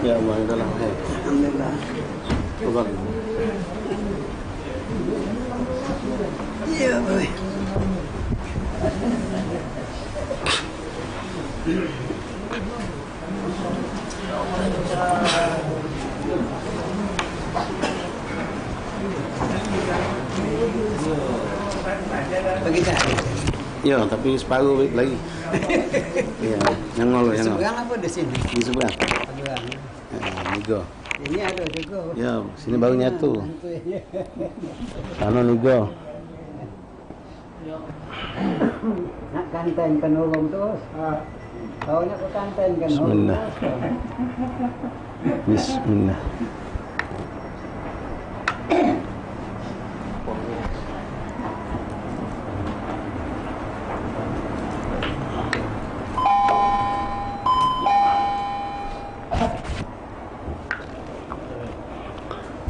Ya Allah, itulah. Alhamdulillah. Coba. Iya, boy. Bagi saya. Ya, tapi separuh lagi. Iya, yang nol, yang nol. Seberang apa di sini? Di seberang. Seberang. Nigo. Ini ada juga. Ya, sini baru nyatu. Sana nigo. Nak kanteng kan ulung terus. Taunya ke kanteng kan ulung. Bismillah. Bismillah.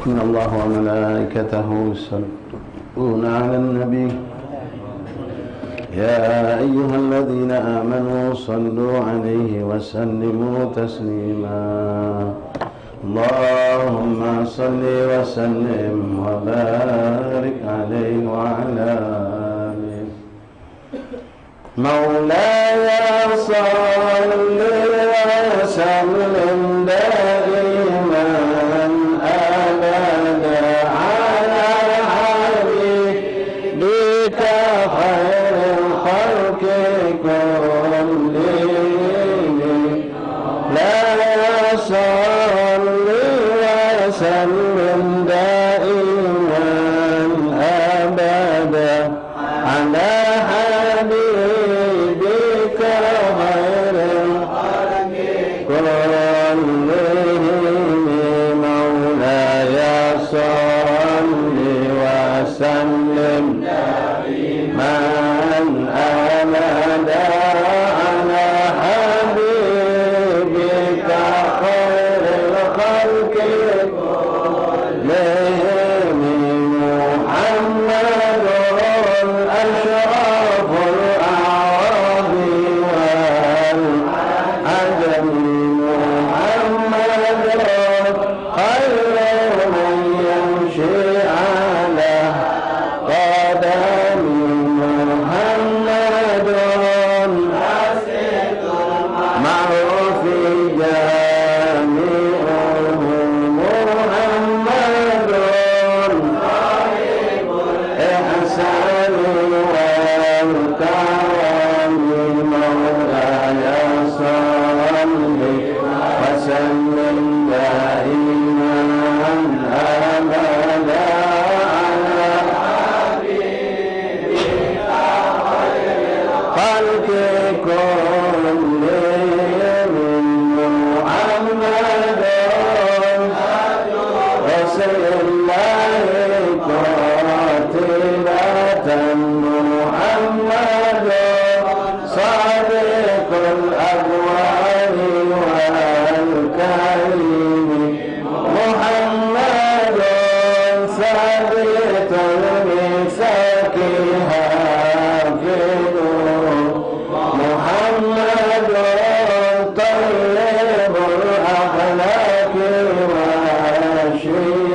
إن الله وملائكته يصلون على النبي يا أيها الذين آمنوا صلوا عليه وسلموا تسليما اللهم صل وسلم وبارك عليه وعلى آله مولاي صل وسلم دائما أبدا على حبيبك خير الخلق كلهم لا صل وسلم دائما أبدا على حبيبك خير الخلق كلهم مولاي صل وسلم دائما أبدا على حبيبك خير الخلق كلهم محمد أشرف الأعراب والعجم محمد خير من يمشي على قدم محمد معروف جامعه محمد إحسان والكرم مولاي صل وسلم دائما أبدا على خلق كلهم محمد رسول الله قاتلة محمد صادق الأبواب والكريم محمد ثابت المساك حافظ محمد طيب الأخلاق والشيم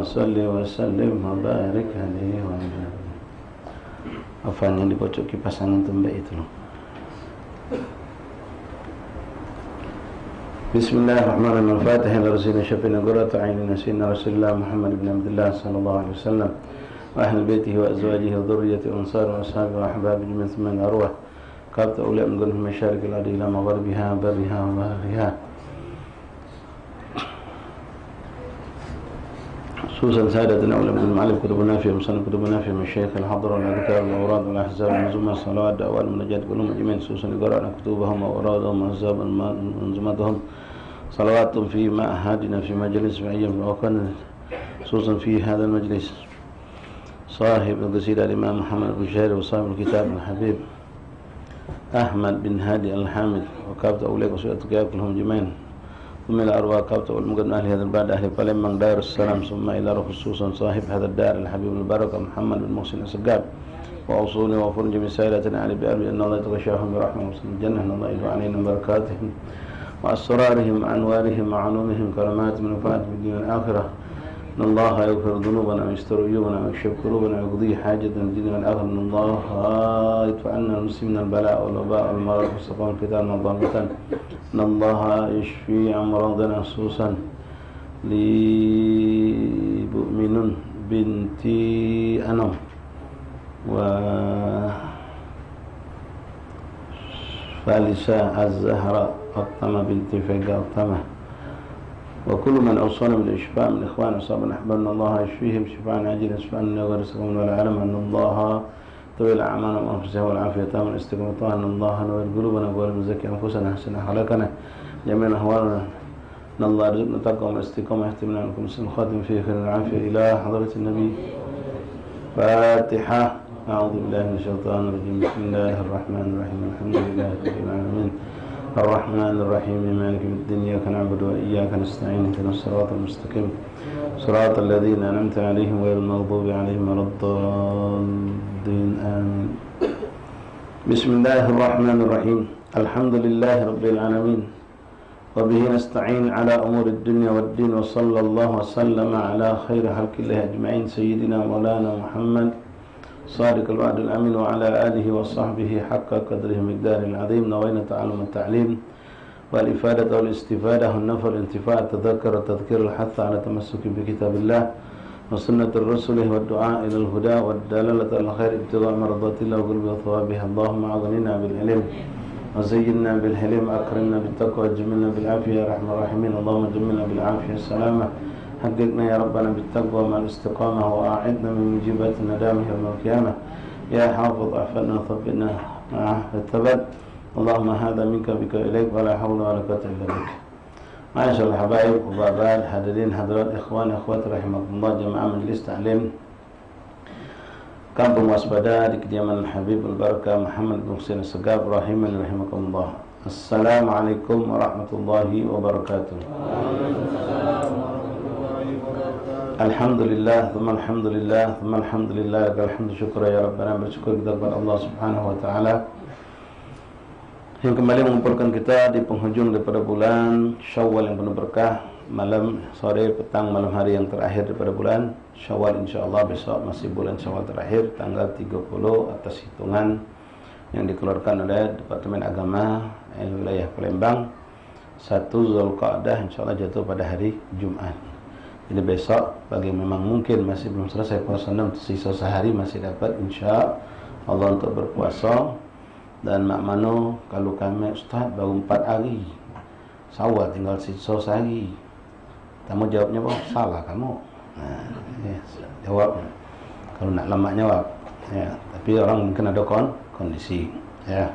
salli wa sallim wa barik alaihi wa ala. Afan yang di pojok kipas angin tembak itu loh. Bismillahirrahmanirrahim. Al-Fatihah ila rasulina syafiina qurrata a'yunina sayyidina Rasulullah Muhammad ibn Abdullah sallallahu alaihi wasallam wa ahli baitihi wa azwajihi wa dhurriyyatihi wa ansari wa ashabihi wa ahbabihi min thumma al-arwah qabta awliya min ghurfi masyarik al-ardi ila magharibiha barriha wa bahriha. خصوصا سادتنا أولى من المعلم كتبنا في مصنف كتبنا في مشايخ الحضر والأذكار والأوراد والأحزاب والمنظومة الصلوات دعوات المناجات كلهم أجمعين خصوصا قرأنا كتبهم وأورادهم وأحزاب منظومتهم صلواتهم في معهدنا في مجلس في أيام الأوقات خصوصا في هذا المجلس صاحب القصيدة الإمام محمد البشيري وصاحب الكتاب الحبيب أحمد بن هادي الحامد وكافة أولئك وسؤالك كلهم أجمعين ثم إلى أرواح كابتن والمقدم أهل هذا البلد أهل بالمن دار السلام ثم إلى خصوصا صاحب هذا الدار الحبيب البركة محمد بن محسن السقاب وأوصوني وأوفر جميع سائلتنا على بأرض أن الله يتغشاهم برحمة وصل الجنة أن الله يدعو علينا بركاتهم وأسرارهم وأنوارهم وعلومهم كرامات من نفعات في الدين والآخرة أن الله يغفر ذنوبنا ويستر عيوبنا ويكشف كروبنا ويقضي حاجة الدين والآخرة أن الله يدفع عنا المسلمين البلاء والوباء والمرض والسقام والفتن والضالة أن الله يشفي أمراضنا خصوصا لمؤمن بنتي أنم وفالسة الزهراء أطمة بنت فقا أطمة وكل من أوصانا بالإشفاء من إخوان أصابنا أحبابنا الله يشفيهم شفاء عاجلا شفاء غير سقم ولا علم أن الله طويل أعمالنا وأنفسها والعافية تامة الاستقامة أن الله نور قلوبنا وزكي أنفسنا أحسن أخلاقنا جميع أحوالنا أن الله يرزقنا التقوى والاستقامة يهتمنا لكم مسلم الخاتم فيه خير العافية إلى حضرة النبي. فاتحة. أعوذ بالله من الشيطان الرجيم. بسم الله الرحمن الرحيم. الحمد لله رب العالمين الرحمن الرحيم مالك يوم الدين إياك نعبد وإياك نستعين اهدنا الصراط المستقيم صراط الذين أنعمت عليهم غير المغضوب عليهم ولا الضالين آمين. بسم الله الرحمن الرحيم. الحمد لله رب العالمين وبه نستعين على أمور الدنيا والدين وصلى الله وسلم على خير خلق الله أجمعين سيدنا مولانا محمد صادق الوعد الأمين وعلى آله وصحبه حق قدره مقدار العظيم. نوينا تعلم التعليم والإفادة والاستفادة والنفع والانتفاع التذكر والتذكير الحث على تمسك بكتاب الله وسنة الرسل والدعاء إلى الهدى والدلالة على الخير ابتغاء مرضات الله وقرب ثوابها. اللهم أغننا بالعلم وزينا بالحلم أكرمنا بالتقوى وجملنا بالعافية يا أرحم الراحمين. اللهم جملنا بالعافية السلامة حققنا يا ربنا بالتقوى مع الاستقامة وأعدنا من موجبات الندامة يوم القيامة. يا حافظ أحفظنا وثبتنا مع الثبات. اللهم هذا منك بك إليك ولا حول ولا قوة إلا بك. معاشر الحبايب وبابات حاضرين حضرات إخوان أخوات رحمكم الله جماعة مجلس تعليم Kampung Waspada di kediaman Habib Al-Barakah Muhammad bin Hussein As-Segab rahimakumullah. Assalamualaikum warahmatullahi wabarakatuh. Alhamdulillah, thumma alhamdulillah, thumma alhamdulillah, alhamdu syukra ya Rabbana. Bersyukur kita kepada Allah subhanahu wa ta'ala yang kembali mengumpulkan kita di penghujung daripada bulan Syawal yang penuh berkah. Malam, sore, petang, malam hari yang terakhir daripada bulan Syawal, insyaAllah besok masih bulan Syawal terakhir tanggal 30 atas hitungan yang dikeluarkan oleh Departemen Agama wilayah Palembang. 1 Zulqa'dah insyaAllah jatuh pada hari Jumat. Jadi besok bagi memang mungkin masih belum selesai puasa 6, sisa sehari masih dapat insyaAllah untuk berpuasa. Dan Mak Mano kalau kami Ustaz baru 4 hari Syawal tinggal sisa sehari, kamu jawabnya apa? Salah kamu. Nah, ya, jawab. Kalau nak lama jawab. Ya, tapi orang mungkin ada kondisi. Ya,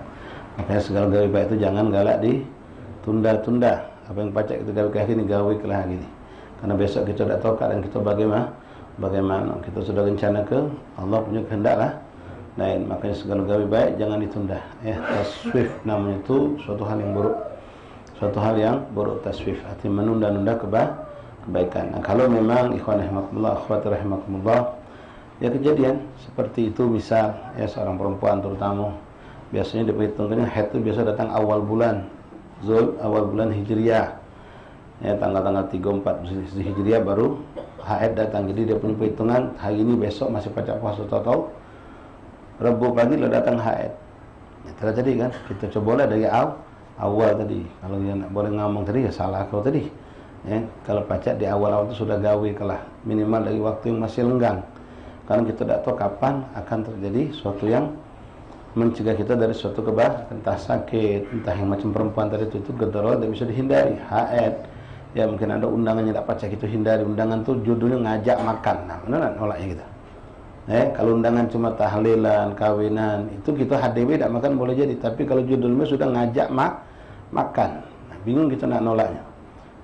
makanya segala gawe baik itu jangan galak ditunda-tunda. Apa yang pacak kita gawe hari ini gawe ke hari ini. Karena besok kita tidak tahu keadaan kita bagaimana. Kita sudah rencana ke Allah punya kehendak lah. Lain, makanya segala gawe baik jangan ditunda. Ya, taswif namanya itu suatu hal yang buruk. Suatu hal yang buruk taswif, arti menunda-nunda kebaikan. Nah, kalau memang ikhwan rahimakumullah, akhwat rahimakumullah, ya kejadian seperti itu, misal ya seorang perempuan terutama biasanya diperhitungkannya haid itu biasa datang awal bulan awal bulan Hijriah. Ya, tanggal 3-4 Hijriah baru haid datang. Jadi dia punya perhitungan hari ini besok masih pacak puasa, tahu Rabu pagi lah datang haid. Ya, terjadi kan? Kita cobalah dari awal tadi. Kalau dia nak boleh ngomong tadi ya salah kau tadi. Ya, kalau pacak di awal-awal itu sudah gawe kalah, minimal dari waktu yang masih lenggang. Karena kita tidak tahu kapan akan terjadi suatu yang mencegah kita dari suatu entah sakit, entah yang macam perempuan tadi itu gedor tidak bisa dihindari. Haid, ya mungkin ada undangannya tak pacak itu hindari. Undangan tuh judulnya ngajak makan. Nah, mana nolaknya kita? Kalau undangan cuma tahlilan, kawinan, itu kita HDW tidak makan boleh jadi. Tapi kalau judulnya sudah ngajak makan, nah, bingung kita nak nolaknya,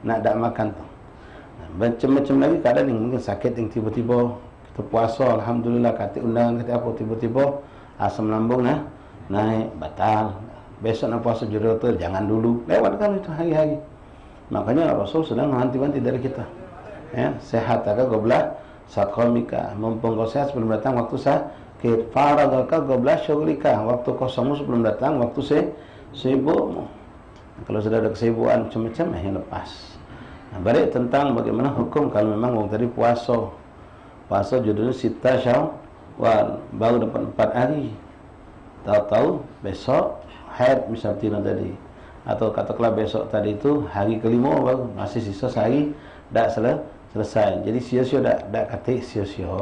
nak tak makan tuh. Nah, macam-macam lagi keadaan yang mungkin sakit yang tiba-tiba kita puasa, alhamdulillah kata undangan kata apa tiba-tiba asam lambung naik batal. Besok nak puasa judul tu jangan dulu. Lewat kan itu hari-hari. Makanya Rasul sedang menghanti-hanti dari kita. Ya, sehat agak goblah sakomika, mumpung kau sehat sebelum datang waktu sakit. Faragaka goblah syughlika, waktu kosongmu sebelum datang waktu sibukmu. Kalau sudah ada kesibukan macam-macam yang lepas. Nah, balik tentang bagaimana hukum kalau memang orang tadi puasa judulnya Sita Syawal, baru dapat 4 hari. Tahu-tahu besok haid misalnya tadi, atau katakanlah besok tadi itu hari kelima baru masih sisa sehari dak selesai. Jadi sia-sia dak kata sia-sia.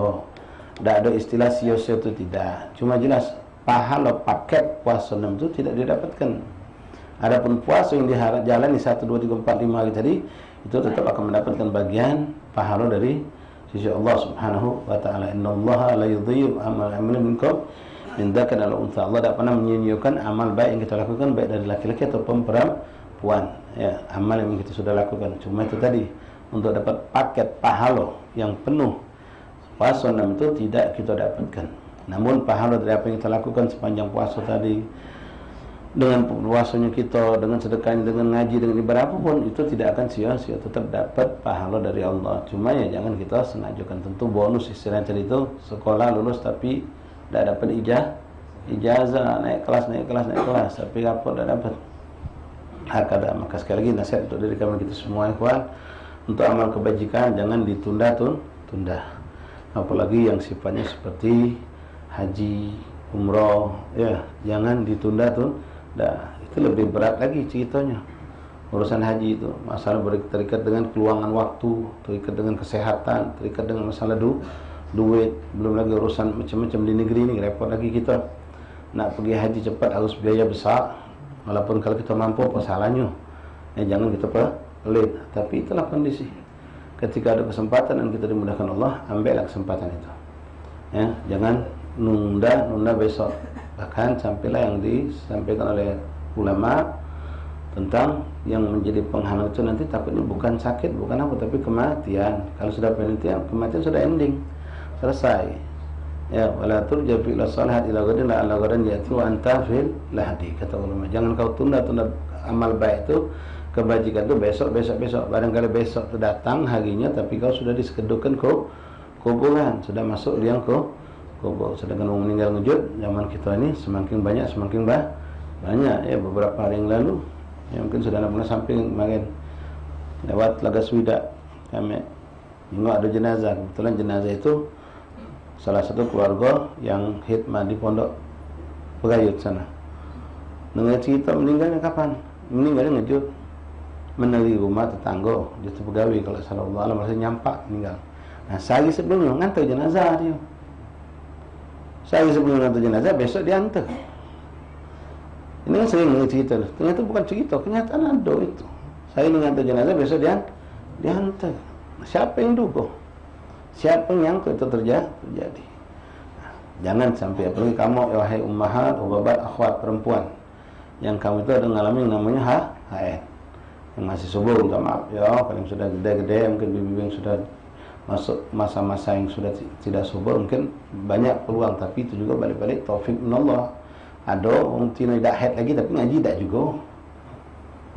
Dak ada istilah sia-sia itu tidak. Cuma jelas pahala paket puasa 6 itu tidak didapatkan. Adapun puasa yang dijalani 1 2 3 4 5 hari tadi itu tetap akan mendapatkan bagian pahala dari sisi Allah Subhanahu wa taala. Innallaha la yudhi'u amal minkum min dzakar al untha. Allah tidak pernah menyia-nyiakan amal baik yang kita lakukan baik dari laki-laki ataupun perempuan. Ya, amal yang kita sudah lakukan. Cuma itu tadi untuk dapat paket pahala yang penuh puasa 6 itu tidak kita dapatkan. Namun pahala dari apa yang kita lakukan sepanjang puasa tadi, dengan puasanya kita, dengan sedekahnya, dengan ngaji, dengan ibadah apapun, itu tidak akan sia-sia, tetap dapat pahala dari Allah. Cuma ya jangan kita sengajakan. Tentu bonus istilahnya tadi itu sekolah lulus tapi tidak dapat ijazah, naik kelas, tapi apa tidak dapat hakada. Maka sekali lagi nasihat untuk diri kami kita semua, ikhwan, untuk amal kebajikan jangan ditunda. Apalagi yang sifatnya seperti haji, umroh, ya jangan ditunda itu lebih berat lagi ceritanya. Urusan haji itu masalah terikat dengan keluangan waktu, terikat dengan kesehatan, terikat dengan masalah duit, belum lagi urusan macam-macam di negeri ini. Repot lagi kita nak pergi haji cepat harus biaya besar. Walaupun kalau kita mampu apa salahnya, jangan kita pelit. Tapi itulah kondisi. Ketika ada kesempatan dan kita dimudahkan Allah, ambillah kesempatan itu. Ya, jangan nunda besok. Bahkan sampailah yang disampaikan oleh ulama tentang yang menjadi penghalang itu nanti takutnya bukan sakit, bukan apa, tapi kematian. Kalau sudah penelitian, kematian sudah ending, selesai. Ya, wala turja fi salahat ila ghadin la ala ghadan yati wa anta fil lahdi, kata ulama. Jangan kau tunda amal baik itu, kebajikan itu besok. Barangkali besok itu datang harinya, tapi kau sudah diskedukan kuburan, sudah masuk liang kubur. Sedangkan orang meninggal ngejut zaman kita ini semakin banyak ya. Beberapa hari yang lalu ya mungkin sudah pernah samping kemarin lewat Lagaswida kami tengok ada jenazah. Kebetulan jenazah itu salah satu keluarga yang khidmah di pondok Pegayut sana. Dengar cerita meninggalnya kapan? Meninggalnya ngejut meneli rumah tetangga justru pegawai kalau salah Allah masih nyampak meninggal. Nah, sehari sebelumnya ngantar jenazah dia. Sehari sebelum ngantar jenazah, besok dia hantar. Ini kan sering cerita. Ternyata bukan cerita, kenyataan ada itu. Saya ngantar jenazah, besok dia hantar. Siapa yang duga? Siapa yang nyangka itu terjadi? Nah, jangan sampai, apalagi kamu, wahai ummahat, ubabat, akhwat, perempuan, yang kamu itu ada mengalami yang namanya haid. Yang masih subur, minta maaf ya, kalau yang sudah gede-gede, mungkin bibi yang sudah masuk masa-masa yang sudah tidak subur, mungkin banyak peluang, tapi itu juga balik-balik taufik minallah. Ada orang Cina dah haid lagi tapi ngaji tak juga,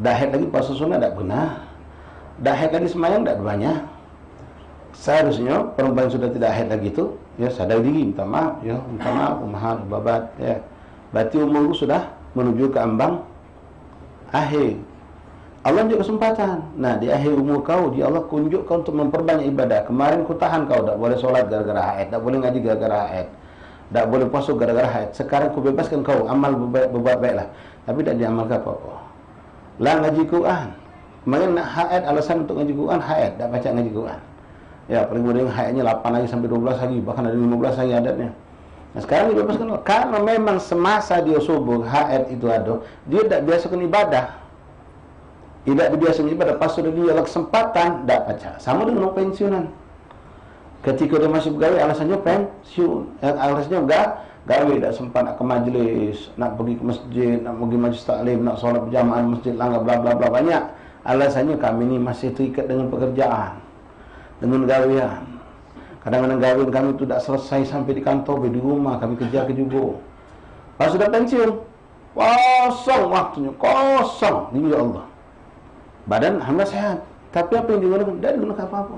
dah haid lagi puasa sunnah tak benar, dah haid lagi semayang tak banyak. Seharusnya perempuan yang sudah tidak haid lagi itu ya sadar diri, minta maaf ummahat babat ya, berarti umurku sudah menuju ke ambang akhir. Allah tunjuk kesempatan. Nah, di akhir umur kau, dia Allah tunjuk kau untuk memperbanyak ibadah. Kemarin ku tahan kau, tak boleh solat gara-gara haid, tak boleh ngaji gara-gara haid, tak boleh puasa gara-gara haid. Sekarang ku bebaskan kau, amal berbuat baiklah. Tapi tak diamalkan apa-apa. Lah ngaji Quran. Kemarin nak haid, alasan untuk ngaji Quran, haid, tak baca ngaji Quran. Ya, paling mudah haidnya 8 hari sampai 12 hari, bahkan ada 15 hari adatnya. Nah, sekarang dibebaskan karena memang semasa dia subuh haid itu ada, dia tak biasakan ibadah. Tidak dibiasakan ibadah, pas sudah dia ada kesempatan, tak baca. Sama dengan pensiunan. Ketika dia masih bergawe, alasannya pensiun. Alasannya gawe, tak sempat nak ke majlis, nak pergi ke masjid, nak pergi majlis taklim, nak solat berjamaah masjid, langgar, bla bla bla, banyak. Alasannya kami ni masih terikat dengan pekerjaan, dengan gawean. Kadang-kadang gawean kami tu tak selesai sampai di kantor, di rumah kami kerja juga. Pas sudah pensiun, kosong waktunya, kosong. Ini ya Allah. Badan alhamdulillah sehat, tapi apa yang digunakan? Tidak digunakan apa-apa.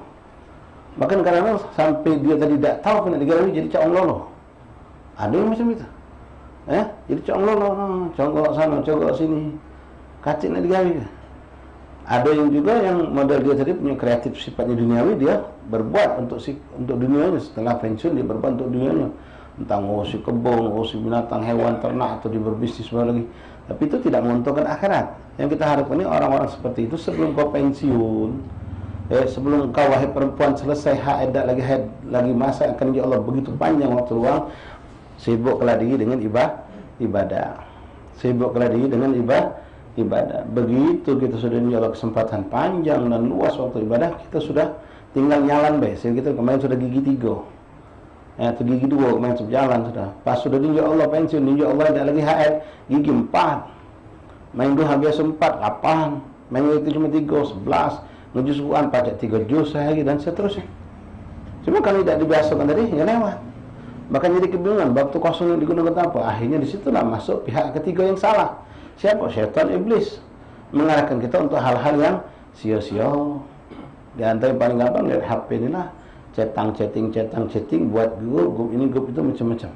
Bahkan kadang-kadang sampai dia tadi tak tahu apa nak digawe, jadi cak lolo. Ada yang macam itu. Jadi cak lolo, congok sana, congok sini, kacik nak digawe. Ada yang juga yang model dia tadi punya kreatif sifatnya duniawi, dia berbuat untuk dunianya. Setelah pensiun dia berbuat untuk dunianya, tentang ngurusi kebun, ngurusi binatang, hewan, ternak, atau dia berbisnis lagi. Tapi itu tidak menguntungkan akhirat. Yang kita harapkan ini orang-orang seperti itu sebelum kau pensiun, sebelum kau wahai perempuan selesai haid, lagi masa akan ya Allah begitu panjang waktu luang, sibuklah diri dengan ibadah. Sibuklah diri dengan ibadah. Begitu kita sudah ya Allah kesempatan panjang dan luas waktu ibadah, kita sudah tinggal nyalan sehingga kita kemarin sudah gigi 3. Atau gigi 2 kemarin sudah jalan sudah. Pas sudah ya Allah pensiun, ya Allah tidak lagi haid, gigi 4. Main duha biasa 4, 8. Main itu cuma 3, 11. Ngejus Quran pada 3 juz sehari dan seterusnya. Cuma kalau tidak dibiasakan tadi, ya lewat. Bahkan jadi kebingungan, waktu kosong yang digunakan apa? Akhirnya disitulah masuk pihak ketiga yang salah. Siapa? Syaitan, iblis. Mengarahkan kita untuk hal-hal yang sia-sia. Di antara yang paling gampang dari HP inilah. Chatting, buat grup ini, grup itu macam-macam.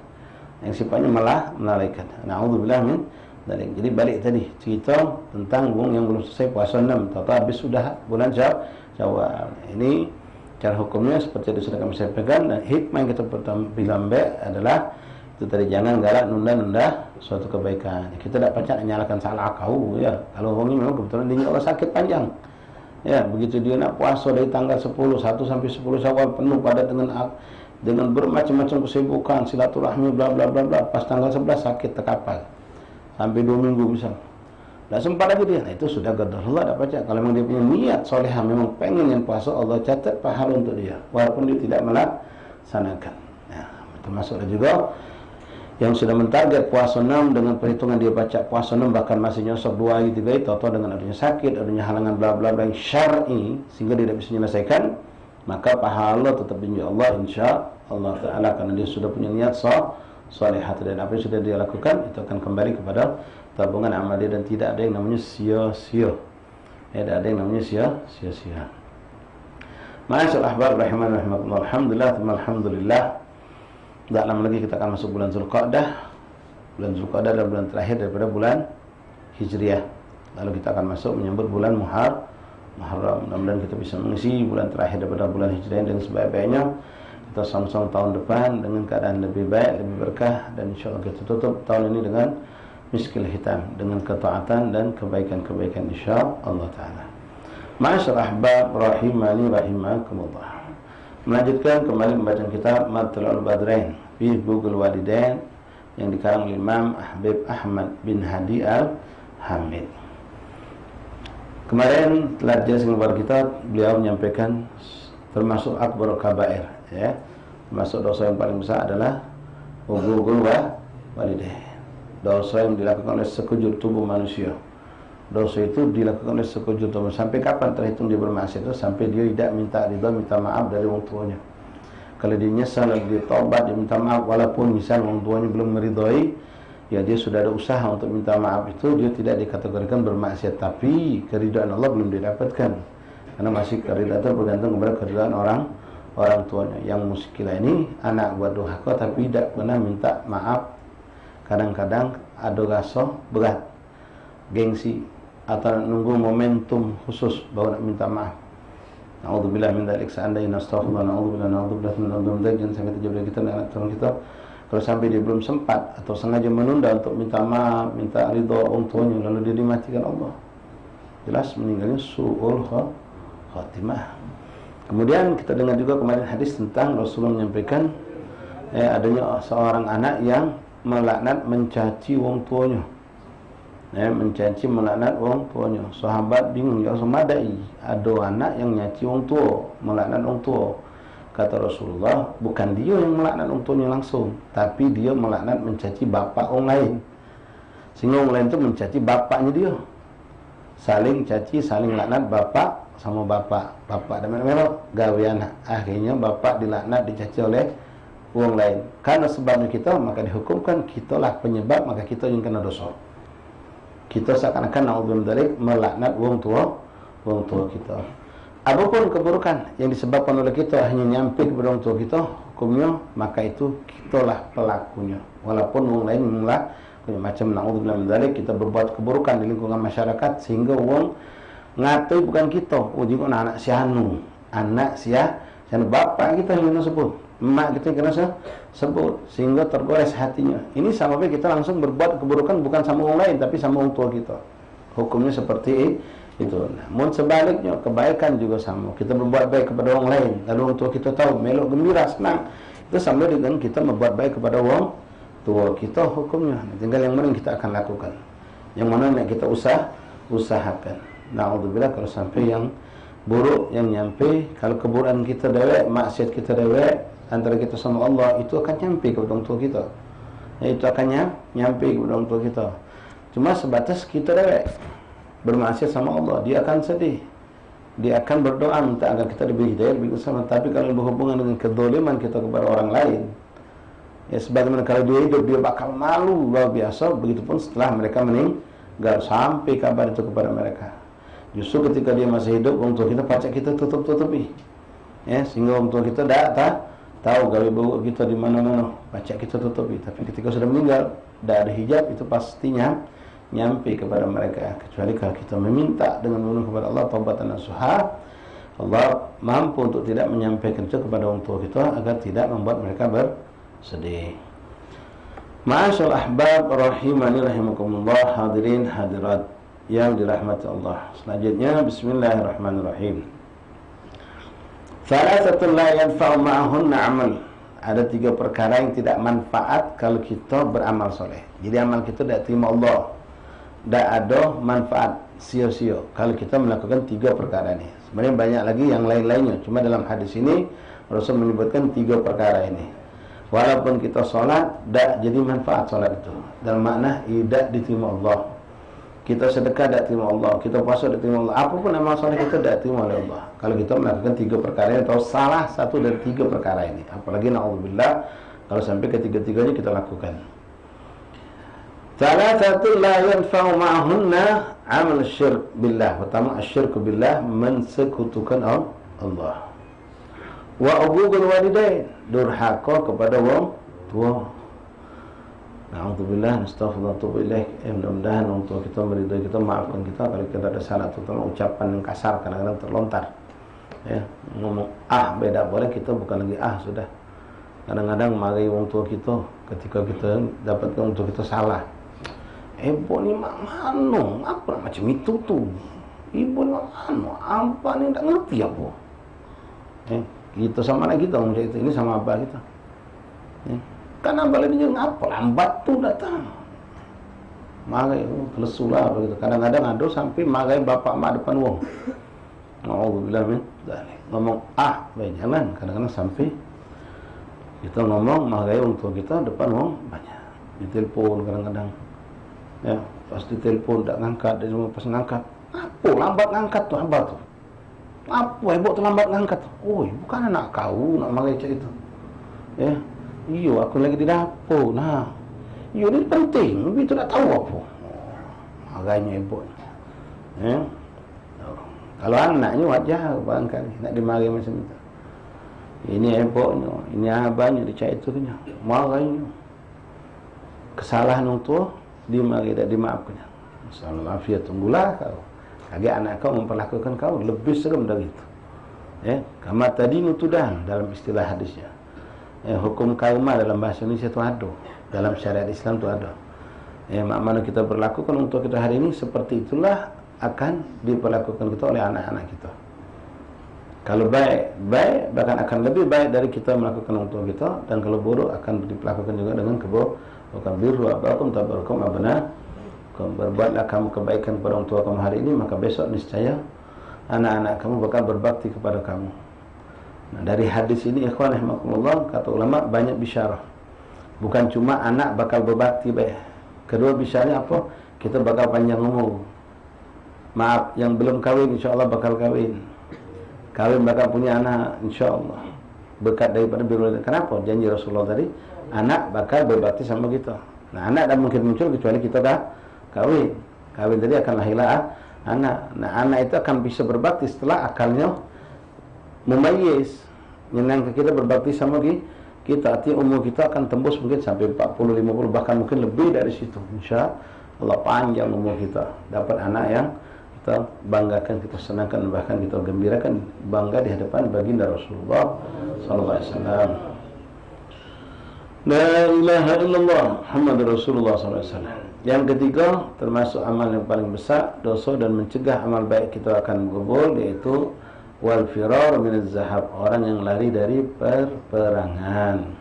Yang sifatnya malah melalaikan. Na'udzubillah min dzalik. Jadi balik tadi cerita tentang wong yang belum selesai puasa 6, tahu habis sudah bulan Syawal. Ini cara hukumnya seperti yang sudah kami sampaikan, dan hikmah yang kita bilang adalah itu tadi, jangan galak nunda-nunda suatu kebaikan. Kita tak pacak nyalakan salah kau ya. Kalau orang ini memang kebetulan dia orang sakit panjang. Ya, begitu dia nak puasa dari tanggal 1 sampai 10 Syawal penuh padat dengan bermacam-macam kesibukan, silaturahmi, bla bla bla bla. Pas tanggal 11 sakit terkapar. Sampai 2 minggu misal. Tak sempat lagi dia. Nah, itu sudah qadar Allah dah baca. Kalau memang dia punya niat solehah, memang pengen yang puasa, Allah catat pahala untuk dia walaupun dia tidak melaksanakan. Nah, termasuklah juga yang sudah mentarget puasa 6 dengan perhitungan dia baca puasa 6 bahkan masih nyosok 2 hari 3 hari, tahu dengan adanya sakit, adanya halangan bla bla bla yang syar'i sehingga dia tidak bisa menyelesaikan, maka pahala tetap insya Allah, insya Allah Ta'ala, karena dia sudah punya niat salihah, dan apa yang sudah dia lakukan itu akan kembali kepada tabungan amal dia, dan tidak ada yang namanya sia-sia. Tidak ada yang namanya sia-sia. Ma'asyar ahbab rahimah rahimahullah, alhamdulillah, alhamdulillah. Tak lama lagi kita akan masuk bulan Zulqa'dah. Bulan Zulqa'dah adalah bulan terakhir daripada bulan Hijriah. Lalu kita akan masuk menyambut bulan Muharram. Mudah-mudahan kita bisa mengisi bulan terakhir daripada bulan Hijriah dengan sebaik-baiknya. Kita sama-sama tahun depan dengan keadaan lebih baik, lebih berkah, dan insyaAllah kita tutup tahun ini dengan miskil hitam, dengan ketaatan dan kebaikan-kebaikan insyaAllah Ta'ala. Ma'asyar ahbab rahimani rahimakumullah. Melanjutkan kembali membaca kitab Matla'ul Badrain fi Google Walidain yang dikarang oleh Imam Habib Ahmad bin Hadi Al-Hamid. Kemarin telah jelas kepada kita, beliau menyampaikan termasuk akbar kabair, ya. Termasuk dosa yang paling besar adalah Google Walidain. Dosa yang dilakukan oleh sekujur tubuh manusia. Dosa itu dilakukan oleh sekujur tubuh. Sampai kapan terhitung dia bermaksiat itu? Sampai dia tidak minta ridha, minta maaf dari orang tuanya. Kalau dia nyesal, dia taubat, dia minta maaf, walaupun misal orang tuanya belum meridhai, ya dia sudah ada usaha untuk minta maaf, itu dia tidak dikategorikan bermaksiat. Tapi keridhaan Allah belum didapatkan, karena masih keridhaan itu bergantung kepada keridhaan orang tuanya. Yang muskilah ini anak buat durhaka tapi tidak pernah minta maaf. Kadang-kadang ada rasa berat, gengsi, atau nunggu momentum khusus baru nak minta maaf. Na'udzubillah min dzalik, seandainya astaghfirullah, na'udzubillah min dzalik, jangan sampai terjadi kita nak tolong kita. Kalau sampai dia belum sempat atau sengaja menunda untuk minta maaf, minta ridha orang tuanya, lalu dia dimatikan Allah, jelas meninggalnya su'ul khatimah. Kemudian kita dengar juga kemarin hadis tentang Rasulullah menyampaikan adanya seorang anak yang melaknat mencaci orang tuanya. Mencaci melaknat orang tuanya. Sahabat bingung, ya Rasul, madai ada anak yang nyaci orang tua, melaknat orang tua. Kata Rasulullah, bukan dia yang melaknat orang tuanya langsung, tapi dia melaknat mencaci bapa orang lain. Sehingga orang lain itu mencaci bapaknya dia. Saling caci, saling laknat bapa sama bapa. Bapa dan memang gawe anak. Akhirnya bapa dilaknat, dicaci oleh orang lain. Karena sebabnya kita, maka dihukumkan kitalah penyebab, maka kita yang kena dosa. Kita seakan-akan na'udzubillah melaknat orang tua kita. Apapun keburukan yang disebabkan oleh kita hanya nyampe kepada orang tua kita, hukumnya maka itu kitalah pelakunya. Walaupun orang lain melakukannya. Macam na'udzubillah kita berbuat keburukan di lingkungan masyarakat sehingga orang ngatui bukan kita. Oh, juga anak si anu, anak si bapak kita yang kena sebut, emak kita yang kena sebut, sehingga tergores hatinya. Ini sama kita langsung berbuat keburukan bukan sama orang lain, tapi sama orang tua kita. Hukumnya seperti itu. Namun sebaliknya, kebaikan juga sama. Kita berbuat baik kepada orang lain, lalu orang tua kita tahu, melok gembira, senang. Itu sama dengan kita berbuat baik kepada orang tua kita, hukumnya. Tinggal yang mana kita akan lakukan, yang mana yang kita usahakan. Na'udzubillah kalau sampai yang buruk yang nyampe, kalau keburukan kita dewek, maksiat kita dewek antara kita sama Allah, itu akan nyampe kepada orang tua kita. Itu akan nyampe kepada orang tua kita. Cuma sebatas kita dewek bermaksiat sama Allah, dia akan sedih, dia akan berdoa minta agar kita diberi hidayah, diberi usaha. Tapi kalau berhubungan dengan kezaliman kita kepada orang lain, ya sebagaimana kalau dia hidup, dia bakal malu luar biasa. Begitupun setelah mereka meninggal, sampai kabar itu kepada mereka. Justru ketika dia masih hidup, orang tua kita pacak kita tutup-tutupi, ya, sehingga orang tua kita tak tahu gawe buruk kita di mana-mana, pacak kita tutupi. Tapi ketika sudah meninggal, tidak ada hijab, itu pastinya nyampe kepada mereka. Kecuali kalau kita meminta dengan penuh kepada Allah taubatan nasuha, Allah mampu untuk tidak menyampaikan itu kepada orang tua kita agar tidak membuat mereka bersedih. Ma'asyal ahbab rahimani rahimakumullah, hadirin hadirat yang dirahmati Allah. Selanjutnya, bismillahirrahmanirrahim. Thalathatun la yanfa'u ma'ahunna amal. Ada 3 perkara yang tidak manfaat kalau kita beramal soleh. Jadi amal kita tidak terima Allah, tidak ada manfaat, sia-sia kalau kita melakukan 3 perkara ini. Sebenarnya banyak lagi yang lain-lainnya, cuma dalam hadis ini Rasul menyebutkan 3 perkara ini. Walaupun kita sholat, tidak jadi manfaat sholat itu, dalam makna tidak diterima Allah. Kita sedekah tidak terima Allah, kita puasa tidak terima Allah, apapun amal soleh kita tidak terima oleh Allah kalau kita melakukan 3 perkara ini, atau salah satu dari 3 perkara ini. Apalagi na'udzubillah kalau sampai ketiga-tiganya kita lakukan. Thalathatun la yanfa'u ma'ahunna amal syirk billah. Pertama, asyirku billah, mensekutukan Allah. Wa uququl walidain, durhaka kepada orang tua. Na'udzubillah, nastaghfirullah, tubu ilaih. Mudah-mudahan orang tua kita meridai kita, maafkan kita kalau kita ada salah, terutama ucapan yang kasar kadang-kadang terlontar. Ya, ngomong beda boleh, kita bukan lagi sudah. Kadang-kadang marahi orang tua kita ketika kita dapat orang tua kita salah. Ibu ni mak mano, apa macam itu tu? Ibu ni mak mano, apa ni tak ngerti apa? Kita sama anak kita macam itu, ini sama abah kita. Karena balik dia ngapa lambat tu datang. Magai kelesulah begitu. Kadang-kadang ada sampai magai bapak mak depan wong. Alhamdulillah min dzalik. Ngomong baik jangan. Kadang-kadang sampai kita ngomong magai orang tua kita depan wong banyak. Ditelepon kadang-kadang. Ya, pas ditelepon tak ngangkat, dia cuma pas ngangkat. Apa lambat ngangkat tu abah tu? Apa ibu tu lambat ngangkat tu? Oi, bukan anak kau nak magai cak itu. Ya. Iyo, aku lagi di dapur. Nah, iyo ni penting. Ibu tu tak tahu apa. Marahnya ibu. Kalau anaknya wajar barangkali nak dimarahi macam itu. Ini ibunya, ini abangnya dicak itu punya. Marahnya. Kesalahan orang tua dimarahi, tak dimaafkan. Masalah afiyat, tunggulah kau. Kagak anak kau memperlakukan kau lebih serem dari itu. Kama tadi nutudan dalam istilah hadisnya. Hukum kauma dalam bahasa Indonesia itu ada. Dalam syariat Islam itu ada. Mana kita berlakukan untuk kita hari ini, seperti itulah akan diperlakukan kita oleh anak-anak kita. Kalau baik, bahkan akan lebih baik dari kita melakukan untuk kita, dan kalau buruk akan diperlakukan juga dengan keburukan. Birru abakum tabarukum abna. Berbuatlah kamu kebaikan kepada orang tua kamu hari ini, maka besok niscaya anak-anak kamu bakal berbakti kepada kamu. Nah, dari hadis ini ikhwan rahimakumullah, kata ulama banyak bisyarah. Bukan cuma anak bakal berbakti baik. Kedua bisyarahnya apa? Kita bakal panjang umur. Maaf, yang belum kawin insyaallah bakal kawin. Kawin bakal punya anak insyaallah. Berkat daripada birrul. Kenapa? Janji Rasulullah tadi, anak bakal berbakti sama kita. Nah, anak tak mungkin muncul kecuali kita dah kawin. Kawin tadi akan lahirlah anak. Nah, anak itu akan bisa berbakti setelah akalnya mumayyiz, menyenangkan kita berbakti sama kita. Artinya umur kita akan tembus mungkin sampai 40, 50, bahkan mungkin lebih dari situ. Insya Allah panjang umur kita, dapat anak yang kita banggakan, kita senangkan, bahkan kita gembirakan, bangga di hadapan baginda Rasulullah SAW. La ilaha illallah Muhammadur Rasulullah SAW. Yang ketiga, termasuk amal yang paling besar, dosa dan mencegah amal baik kita akan gugur, yaitu wal firar minaz zahab, orang yang lari dari peperangan.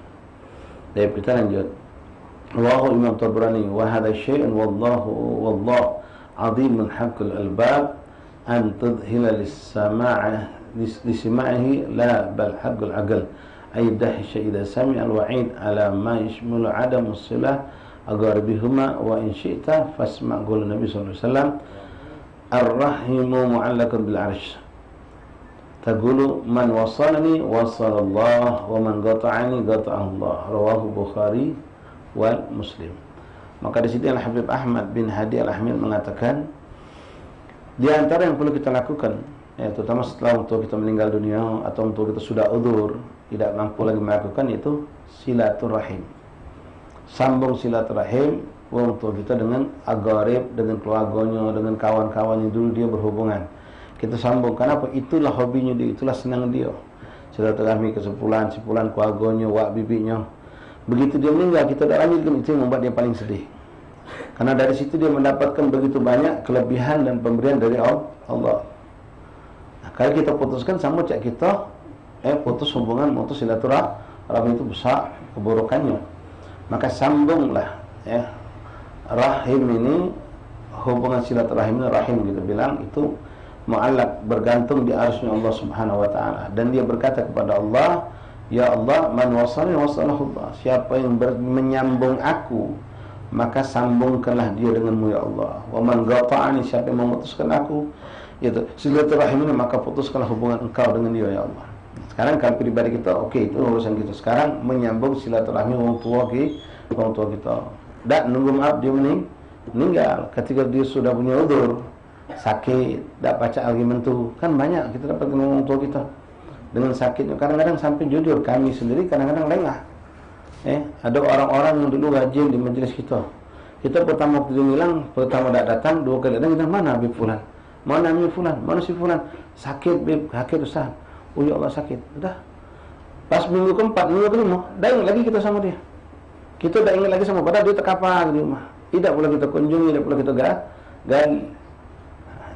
Baik, kita lanjut. Rawahu Imam Tabrani wa hadha syai'un wallahu azimun haqqul albab an tudhila lis-sama'ihi la bal haqqul aql ay dahisha idza sami'a al-wa'id ala ma yashmulu 'adam as-silah agar bihuma wa in syi'ta fasma' qaul Nabi sallallahu alaihi wasallam ar-rahimu mu'allaqun bil 'arsy taqulu man wasalani wasalallah wa man qata'ani qata'allah. Rawahu Bukhari wal Muslim. Maka di sini Al-Habib Ahmad bin Hadi Al-Hamid mengatakan, di antara yang perlu kita lakukan, terutama setelah untuk kita meninggal dunia atau untuk kita sudah udzur, tidak mampu lagi melakukan, itu silaturahim. Sambung silaturahim untuk kita dengan agarib, dengan keluarganya, dengan kawan-kawan yang dulu dia berhubungan. Kita sambung, kenapa? Itulah hobinya dia, itulah senang dia. Silaturahmi ke sepulan keluarganya, wak bibinya. Begitu dia meninggal, kita tak lanjutkan, itu yang membuat dia paling sedih. Karena dari situ dia mendapatkan begitu banyak kelebihan dan pemberian dari Allah. Nah, kalau kita putuskan sama cak kita, putus hubungan, putus silaturahmi, itu besar keburukannya. Maka sambunglah, rahim ini, hubungan silaturahim ini, rahim kita bilang itu mu'allaq, bergantung di arsy Allah Subhanahu wa taala, dan dia berkata kepada Allah, ya Allah, man wasalani wasalahu Allah, siapa yang menyambung aku, maka sambungkanlah dia denganmu ya Allah. Wa man qata'ani, siapa yang memutuskan aku, yaitu silaturahim ini, maka putuskanlah hubungan engkau dengan dia ya Allah. Sekarang kalau pribadi kita, oke, itu urusan kita. Sekarang menyambung silaturahmi orang tua kita. Dan nunggu maaf dia meninggal. Ketika dia sudah punya udzur, sakit, tak baca argumen tu, kan banyak kita dapat dengan orang tua kita dengan sakitnya. Kadang-kadang sampai jujur, kami sendiri kadang-kadang lengah. Ada orang-orang yang dulu rajin di majelis kita. Kita pertama waktu dia hilang, pertama tak datang, dua kali datang, kita mana Habib Fulan? Mana Habib Fulan? Mana si Fulan? Sakit Habib, sakit Ustaz. Oh ya Allah, sakit. Udah. Pas minggu keempat, minggu kelima, dah ingat lagi kita sama dia. Kita dah ingat lagi sama, padahal dia terkapar di rumah. Tidak pula kita kunjungi, tidak pula kita gali.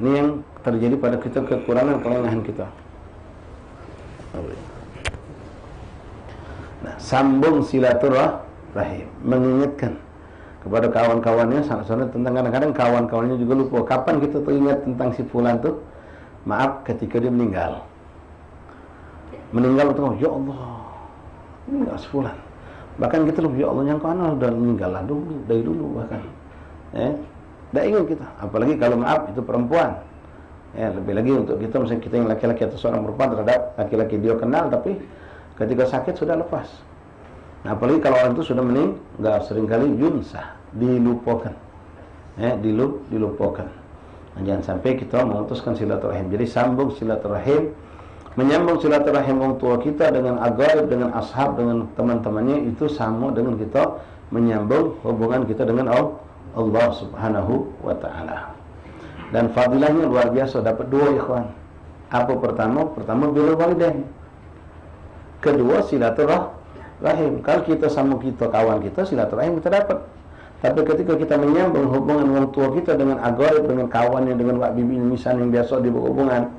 Ini yang terjadi pada kita, kekurangan kelengahan kita. Nah, sambung silaturahim, mengingatkan kepada kawan-kawannya, sana-sana tentang, kadang-kadang kawan-kawannya juga lupa. Kapan kita teringat tentang si fulan tuh? Maaf, ketika dia meninggal. Meninggal itu, ya Allah, meninggal si fulan. Bahkan kita lupa, ya Allah, yang kau udah meninggal lah dulu, dari dulu bahkan. Tak ingat kita, apalagi kalau maaf itu perempuan. Lebih lagi untuk kita, misalnya kita yang laki-laki atau seorang perempuan terhadap laki-laki dia kenal, tapi ketika sakit sudah lepas. Nah, apalagi kalau orang itu sudah meninggal, seringkali yunsah, dilupakan. Dilupakan. Nah, jangan sampai kita memutuskan silaturahim. Jadi sambung silaturahim, menyambung silaturahim orang tua kita dengan agarib, dengan ashab, dengan teman-temannya, itu sama dengan kita menyambung hubungan kita dengan Allah Subhanahu wa ta'ala. Dan fadilahnya luar biasa, dapat 2 ikhwan. Apa pertama? Pertama birrul walidain. Kedua silaturahim. Kalau kita sama kita kawan kita, silaturahim kita dapat. Tapi ketika kita menyambung hubungan orang tua kita dengan agoib, dengan kawannya, dengan wak bibi misalnya yang biasa dihubungan,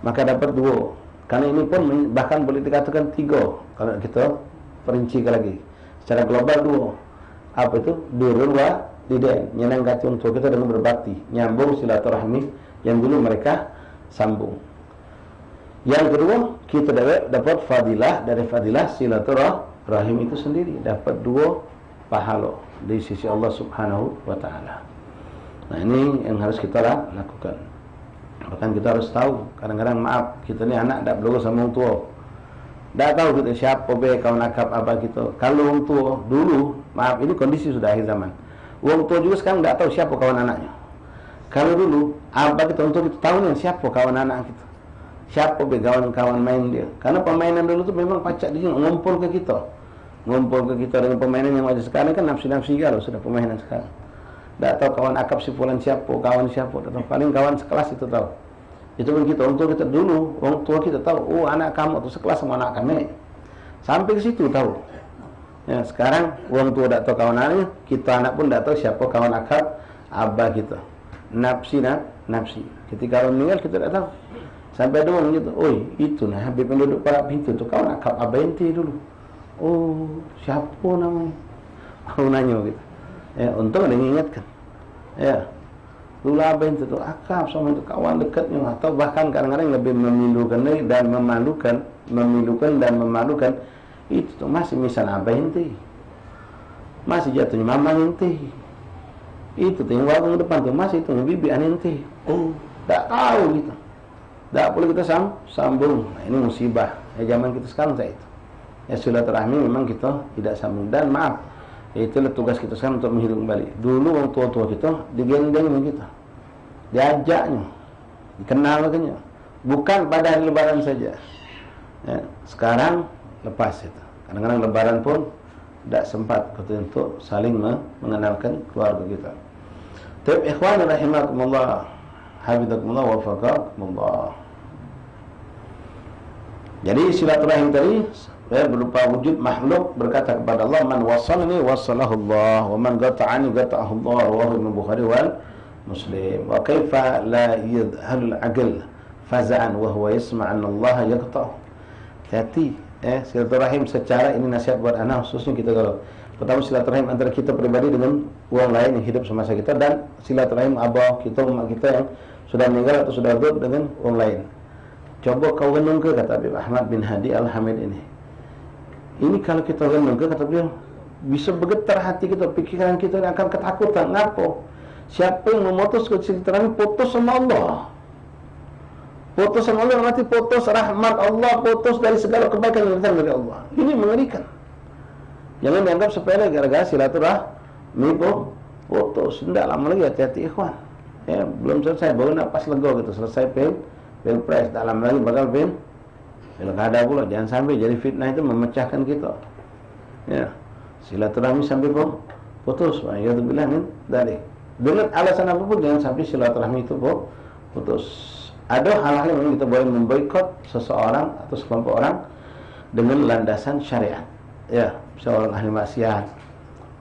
maka dapat 2. Karena ini pun bahkan boleh dikatakan 3 kalau kita perincikan lagi. Secara global 2. Apa itu? Birrul walidain, nyenangkan orang tua kita dengan berbakti, nyambung silaturahmi yang dulu mereka sambung. Yang kedua, kita dapat fadilah dari fadilah silaturahim itu sendiri, dapat 2 pahala di sisi Allah Subhanahu wa ta'ala. Nah, ini yang harus kita lakukan. Bahkan kita harus tahu, kadang-kadang maaf, kita ni anak tak berdoa sama orang tua. Tak tahu kita siapa kawan akrab apa kita. Kalau orang tua dulu, maaf, ini kondisi sudah akhir zaman. Orang tua juga sekarang tak tahu siapa kawan anaknya. Kalau dulu, apa kita untuk kita tahu ni siapa kawan anak kita, siapa kawan-kawan main dia. Karena permainan dulu tu memang pacak dia ngumpul ke kita dengan permainan yang ada sekarang kan nafsi-nafsi kalau sudah permainan sekarang. Tak tahu kawan akrab si fulan siapa, kawan siapa, tak tahu. Paling kawan sekelas itu tahu. Itu pun kita, orang tua kita dulu, orang tua kita tahu, oh anak kamu tu sekelas sama anak kami. Sampai ke situ tahu. Ya, sekarang orang tua tak tahu kawan anaknya, kita anak pun tak tahu siapa kawan akrab abah kita. Nafsi. Ketika orang meninggal kita tak tahu. Sampai ada orang gitu, oi itu nah habis penduduk parak pintu tu kawan akrab abah ente dulu. Oh, siapa namanya? Aku nanya gitu. Ya, untung ada yang ingatkan. Ya. Dulu abah ente tu akrab sama itu kawan dekatnya, atau bahkan kadang-kadang lebih memilukan dan memalukan itu tu masih misal abah ente. Masih jatuhnya mama ente. Itu tu yang warung depan tu masih itu bibi ente. Oh, tak tahu gitu. Tak boleh kita sambung. Nah, ini musibah. Zaman kita sekarang saya itu. Ya silaturahmi memang kita tidak sambung. Dan maaf, itulah tugas kita sekarang untuk menghidup kembali. Dulu orang tua-tua kita digendengnya kita, diajaknya, dikenalkannya. Bukan pada hari lebaran saja. Ya, sekarang lepas itu. Kadang-kadang lebaran pun tidak sempat kita untuk saling mengenalkan keluarga kita. Tapi ikhwan rahimakumullah, hafizakumullah wa wafaqakumullah. Jadi silaturahim tadi berupa wujud makhluk berkata kepada Allah, man wasalni wasalahu Allah wa man qata'ani qata'ahu Allah, rawahu Imam Bukhari wal Muslim. Wa kaifa la yadhhal aql faza'an wa huwa yasma' anna Allah yaqta'u. Jadi silaturahim secara ini nasihat buat anak, khususnya kita kalau pertama silaturahim antara kita pribadi dengan orang lain yang hidup semasa kita, dan silaturahim abah kita, umat kita yang sudah meninggal atau sudah hidup dengan orang lain. Coba kau renung ke, kata Habib Ahmad bin Hadi Al-Hamid ini. Ini kalau kita renung ke, kata beliau, bisa bergetar hati kita, pikiran kita akan ketakutan. Kenapa? Siapa yang memutus silaturahim putus sama Allah. Putus sama Allah berarti putus rahmat Allah, putus dari segala kebaikan yang datang dari Allah. Ini mengerikan. Jangan dianggap sepele gara-gara silaturahmi putus. Tidak lama lagi, hati-hati ikhwan. Ya, belum selesai, baru nak pas lega gitu, selesai pilpres, tak lama lagi bakal pilkada pula. Jangan sampai jadi fitnah itu memecahkan kita. Ya, silaturahmi sampai putus. Wa'iyadzubillah min dzalik. Dengan alasan apapun jangan sampai silaturahmi itu putus. Ada hal-hal yang kita boleh memboikot seseorang atau sekelompok orang dengan landasan syariat. Ya, seorang ahli maksiat,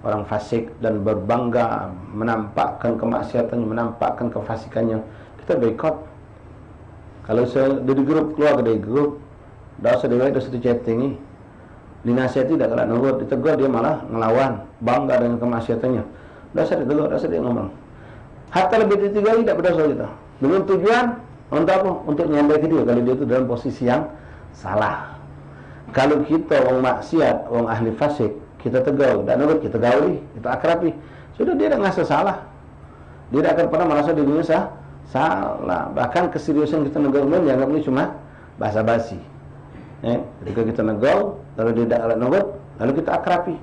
orang fasik, dan berbangga menampakkan kemaksiatannya, menampakkan kefasikannya, kita boikot. Kalau dari grup, keluar dari grup, dah usah diwai, dah usah chatting ni, dinasihati tak kalau nurut, ditegur dia malah ngelawan, bangga dengan kemaksiatannya. Dah usah ditegur, dah usah dia ngomong. Hatta lebih ditigai tak berdosa kita. Dengan tujuan untuk apa? Untuk nyambai ke dia kalau dia itu dalam posisi yang salah. Kalau kita orang maksiat, orang ahli fasik, kita tegur, tak nurut, kita gauli, kita akrabi, sudah dia dah ngerasa salah. Dia tak akan pernah merasa dirinya salah. Bahkan keseriusan kita negur dia dianggap ini cuma basa-basi. Ketika kita negur, lalu dia tak nurut, lalu kita akrabi,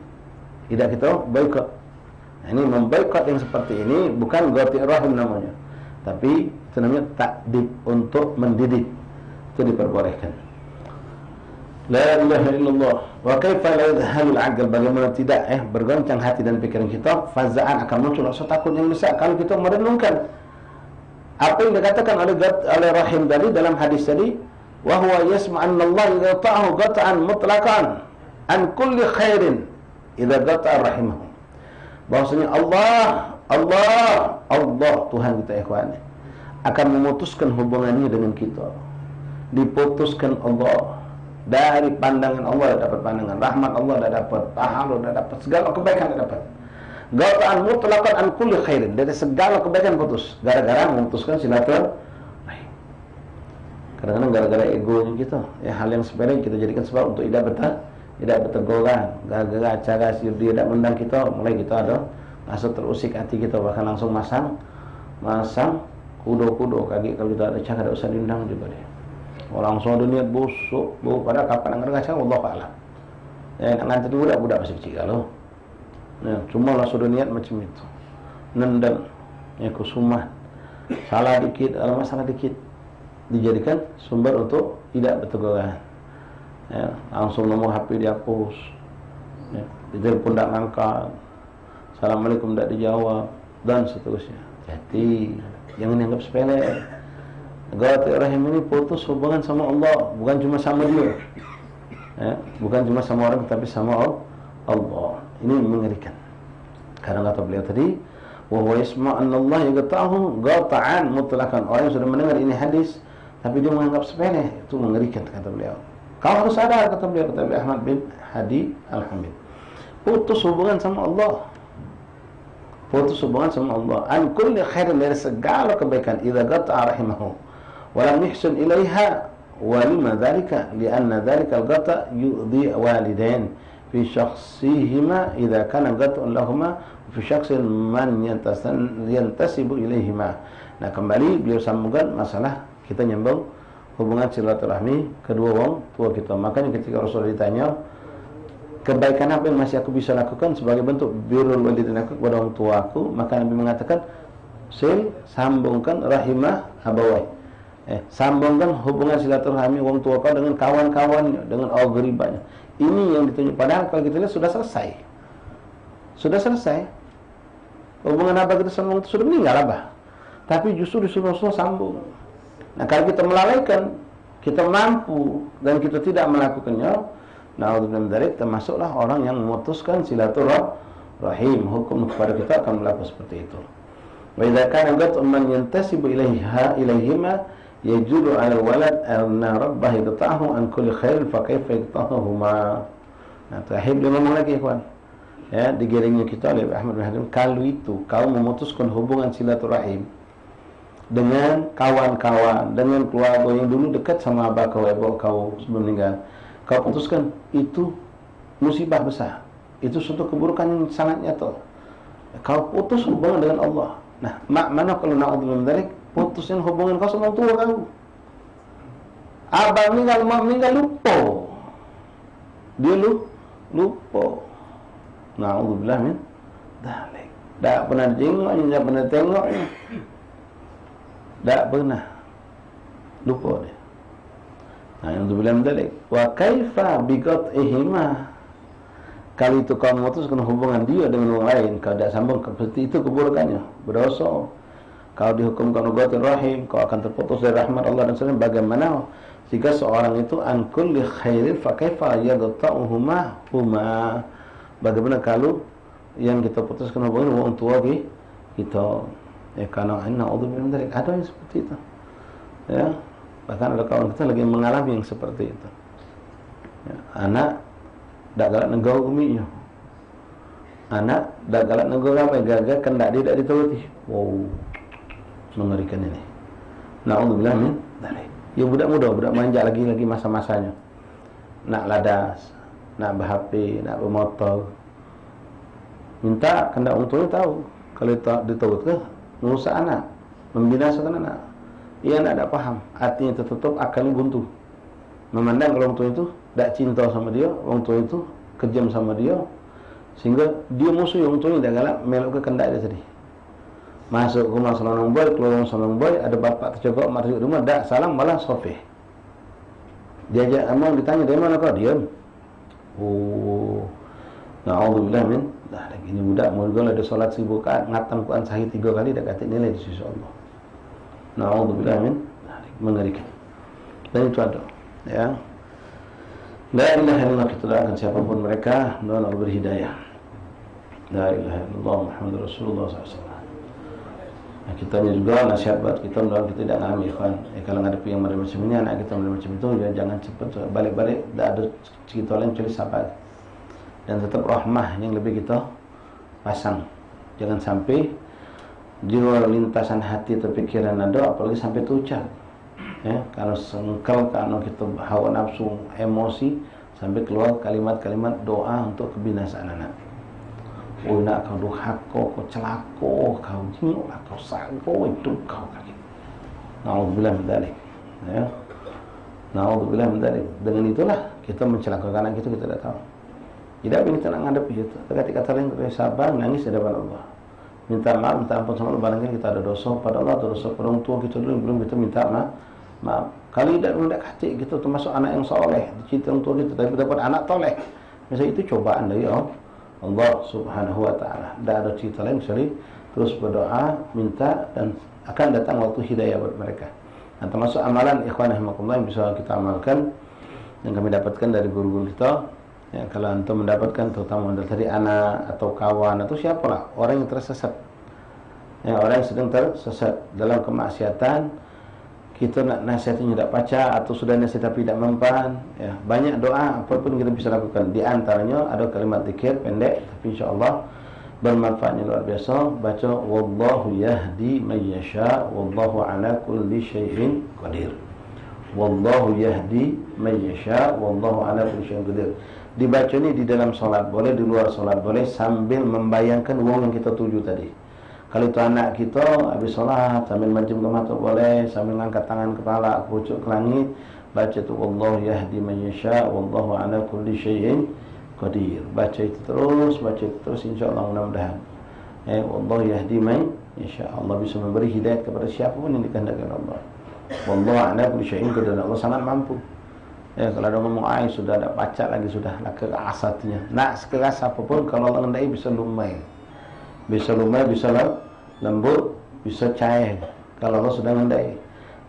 tidak kita boikot. Nah, ini memboikot yang seperti ini bukan ghatir rahim namanya, tapi itu namanya takdib, untuk mendidik. Itu diperbolehkan. La ilaha illallah. Wa kaifa la yadhhalul aql, bagaimana tidak bergoncang hati dan pikiran kita, faza'an akan muncul rasa takut yang besar kalau kita merenungkan apa yang dikatakan oleh Rahim tadi dalam hadis tadi, wa huwa yasma'u Allah idza ta'ahu qat'an mutlaqan an kulli khairin idza qata'a rahimahu. Bahwasanya Allah Tuhan kita ikhwan akan memutuskan hubungannya dengan kita. Diputuskan Allah dari pandangan Allah, dapat pandangan rahmat Allah, dah dapat pahala, dah dapat segala kebaikan, dah dapat qat'an mutlaqan an kulli khairin, dari segala kebaikan putus gara-gara memutuskan silaturahim. Kadang-kadang gara-gara ego kita, hal yang sepele kita jadikan sebab untuk tidak berteguran. Gara-gara acara si dia tidak mendang kita, mulai kita ada rasa terusik hati kita, bahkan langsung masang kudo-kudo kaki kalau kita ada cara, tidak usah diundang juga deh. Orang semua dunia busuk, pada kapan nggak ngacang Allah Taala. Nak ngantar budak masih kecil kalau. Cuma lah sudah niat macam itu. Nendang, kusumah, salah dikit, masalah dikit, dijadikan sumber untuk tidak berteguran. Langsung nomor HP dihapus, ditelepon tak ngangkat, assalamualaikum tak dijawab, dan seterusnya. Jadi jangan dianggap sepele. Qat'ur rahim ini putus hubungan sama Allah, bukan cuma sama dia, bukan cuma sama orang, tapi sama Allah. Ini mengerikan. Karena kata beliau tadi, wa huwa yasma'u anna Allah yaqta'ahu qat'an mutlaqan. Orang yang sudah mendengar ini hadis tapi dia menganggap sepele, itu mengerikan kata beliau. Kau harus sadar, kata beliau, kata Ahmad bin Hadi Al-Hamid, putus hubungan sama Allah. Putus hubungan sama Allah. An kulli khairin, dari segala kebaikan, idza qata'a rahimahu wa lam yuhsin ilaiha, wa lima dzalika li'anna dzalika al-qata' yu'dhi walidain fi syakhsihima idza kana qat'un lahumā fi syakhsin man yantasibu ilaihima. Nah, kembali beliau sambungkan masalah kita nyambung hubungan silaturahmi kedua orang tua kita. Makanya ketika Rasulullah ditanya, kebaikan apa yang masih aku bisa lakukan sebagai bentuk birrul walidain aku kepada orang tua aku, maka Nabi mengatakan, sambungkan rahimah abawai. Sambungkan hubungan silaturahmi orang tua kau dengan kawan-kawannya, dengan ogribannya. Ini yang ditunjuk. Padahal kalau kita lihat sudah selesai. Hubungan abah kita sama orang tua sudah meninggal abah, tapi justru disuruh Rasulullah sambung. Nah, kalau kita melalaikan, kita mampu dan kita tidak melakukannya, na'udzubillah min dzalik, termasuklah orang yang memutuskan silaturahim. Hukum kepada kita akan berlaku seperti itu. Wa idza kana qat'un man yantasibu ilaihima yajulu 'ala al-walad anna rabbah yata'ahu an kulli khair fa kaifa yata'ahuma. Nah, terakhir dia ngomong lagi, kawan. Digiringnya kita oleh Ahmad bin Hadim, kalau itu kau memutuskan hubungan silaturahim dengan kawan-kawan, dengan keluarga yang dulu dekat sama abah kau, ibu kau sebelum meninggal, kau putuskan, itu musibah besar, itu suatu keburukan yang sangat nyata. Kau putus hubungan dengan Allah. Nah, mana kalau na'udzubillah min dzalik, putusin hubungan kau sama tua kau. Abah meninggal, mak meninggal, lupa. Dia lupa. Na'udzubillah min dzalik. Tak pernah tengoknya, tak pernah tengoknya. Tak pernah. Lupa dia. Na'udzubillah min dzalik. Wa kaifa biqat'ihima. Kalau itu kau memutuskan hubungan dia dengan orang lain, kau tidak sambung, seperti itu keburukannya, berdosa. Kau dihukumkan qat'ur rahim, kau akan terputus dari rahmat Allah dan sebagainya. Bagaimana jika seorang itu an kulli khairin fa kaifa yaqta'uhuma huma? Bagaimana kalau yang kita putuskan hubungan orang tua kita? Karena na'udzubillah min dzalik, ada yang seperti itu. Bahkan ada kawan kita lagi mengalami yang seperti itu. Anak dak galak negara uminya. Anak dak galak negara apa gagal kan dak dia dak dituruti. Wow. Mengerikan ini. Na'udzubillah min dzalik. Ya budak muda, budak manja lagi masa-masanya. Nak ladas, nak ber-HP, nak bermotor. Minta kendak orang tua tahu. Kalau tak dituruti ke merusak anak, membinasakan anak. Ia anak tak faham, hatinya tertutup, akalnya buntu. Memandang kalau orang tua itu tak cinta sama dia, orang tua itu kejam sama dia, sehingga dia musuh orang tuanya, tak galak meluk ke kendak dia tadi. Masuk rumah selonong boy, keluar rumah selonong boy, ada bapak tercokok, mak tercokok rumah, tak salam malah sofih. Diajak amal, ditanya dari mana kau, diam. Oh, na'udzubillah min. Dah lagi ini budak mula ada solat 1000 rakaat, ngatam Quran sahih 3 kali dah kata nilai di sisi Allah. Na'udzubillah min. Mengerikan. Dan itu ada, ya. La ilaha illallah, kita doakan siapapun mereka, mudah-mudahan Allah beri hidayah. La ilaha illallah Muhammadur Rasulullah SAW. Nah, kita ni juga nasihat buat kita, mudah-mudahan kita tidak ngambil ikhwan. Kalau ngadepi yang macam ini, anak kita macam itu, ya jangan cepat balik-balik, tak ada cerita lain kecuali sabar. Dan tetap rahmah yang lebih kita pasang. Jangan sampai di luar lintasan hati atau pikiran ada, apalagi sampai terucap. Ya, kalau sengkel, kalau kita hawa nafsu, emosi, sampai keluar kalimat-kalimat doa untuk kebinasaan anak. Oh nak kau durhaka, kau celaka, kau jinguk, kau sago, itu kau kaki. Na'udzubillah min dzalik. Ya. Na'udzubillah min dzalik. Dengan itulah kita mencelakakan anak kita tidak tahu. Tidak ingin kita nak menghadapi itu. Ketika lain kita sabar, nangis di depan Allah. Minta maaf, minta ampun sama Allah. Barangkali kita ada dosa pada Allah atau dosa pada orang tua kita dulu, belum kita minta maaf. Kali tidak mendak hati kita termasuk anak yang soleh, cinta orang tua kita, tapi dapat anak toleh. Misalnya itu cobaan dari Allah Subhanahu wa taala. Tidak ada cerita lain kecuali terus berdoa, minta, dan akan datang waktu hidayah buat mereka. Nah, termasuk amalan ikhwan rahimakumullah yang bisa kita amalkan yang kami dapatkan dari guru-guru kita. Ya, kalau antum mendapatkan terutama dari anak atau kawan atau siapalah orang yang tersesat, ya, orang yang sedang tersesat dalam kemaksiatan, kita nak nasihatnya tidak baca atau sudah nasihat tapi tidak mempan, ya, banyak doa apapun kita bisa lakukan. Di antaranya ada kalimat zikir pendek tapi insyaallah bermanfaatnya luar biasa. Baca wallahu yahdi may yasha wallahu ala kulli syai'in qadir. Wallahu yahdi may yasha wallahu ala kulli syai'in qadir. Dibaca ni di dalam solat boleh, di luar solat boleh, sambil membayangkan wong yang kita tuju tadi. Kalau itu anak kita habis solat sambil mancung ke mata boleh, sambil angkat tangan kepala pucuk ke langit, baca tu wallahu yahdi man yasha wallahu ala kulli syai'in qadir. Baca itu terus insyaallah mudah-mudahan. Wallahu yahdi man yasha, Allah bisa memberi hidayah kepada siapa pun yang dikehendaki Allah. Wallahu ala kulli syai'in qadir, Allah sangat mampu. Ya, kalau ada ngomong air sudah ada pacak lagi, sudah lah keras hatinya. Nak sekeras apapun kalau Allah ngendai bisa lumai. Bisa lembut, bisa cair kalau Allah sudah ngendai.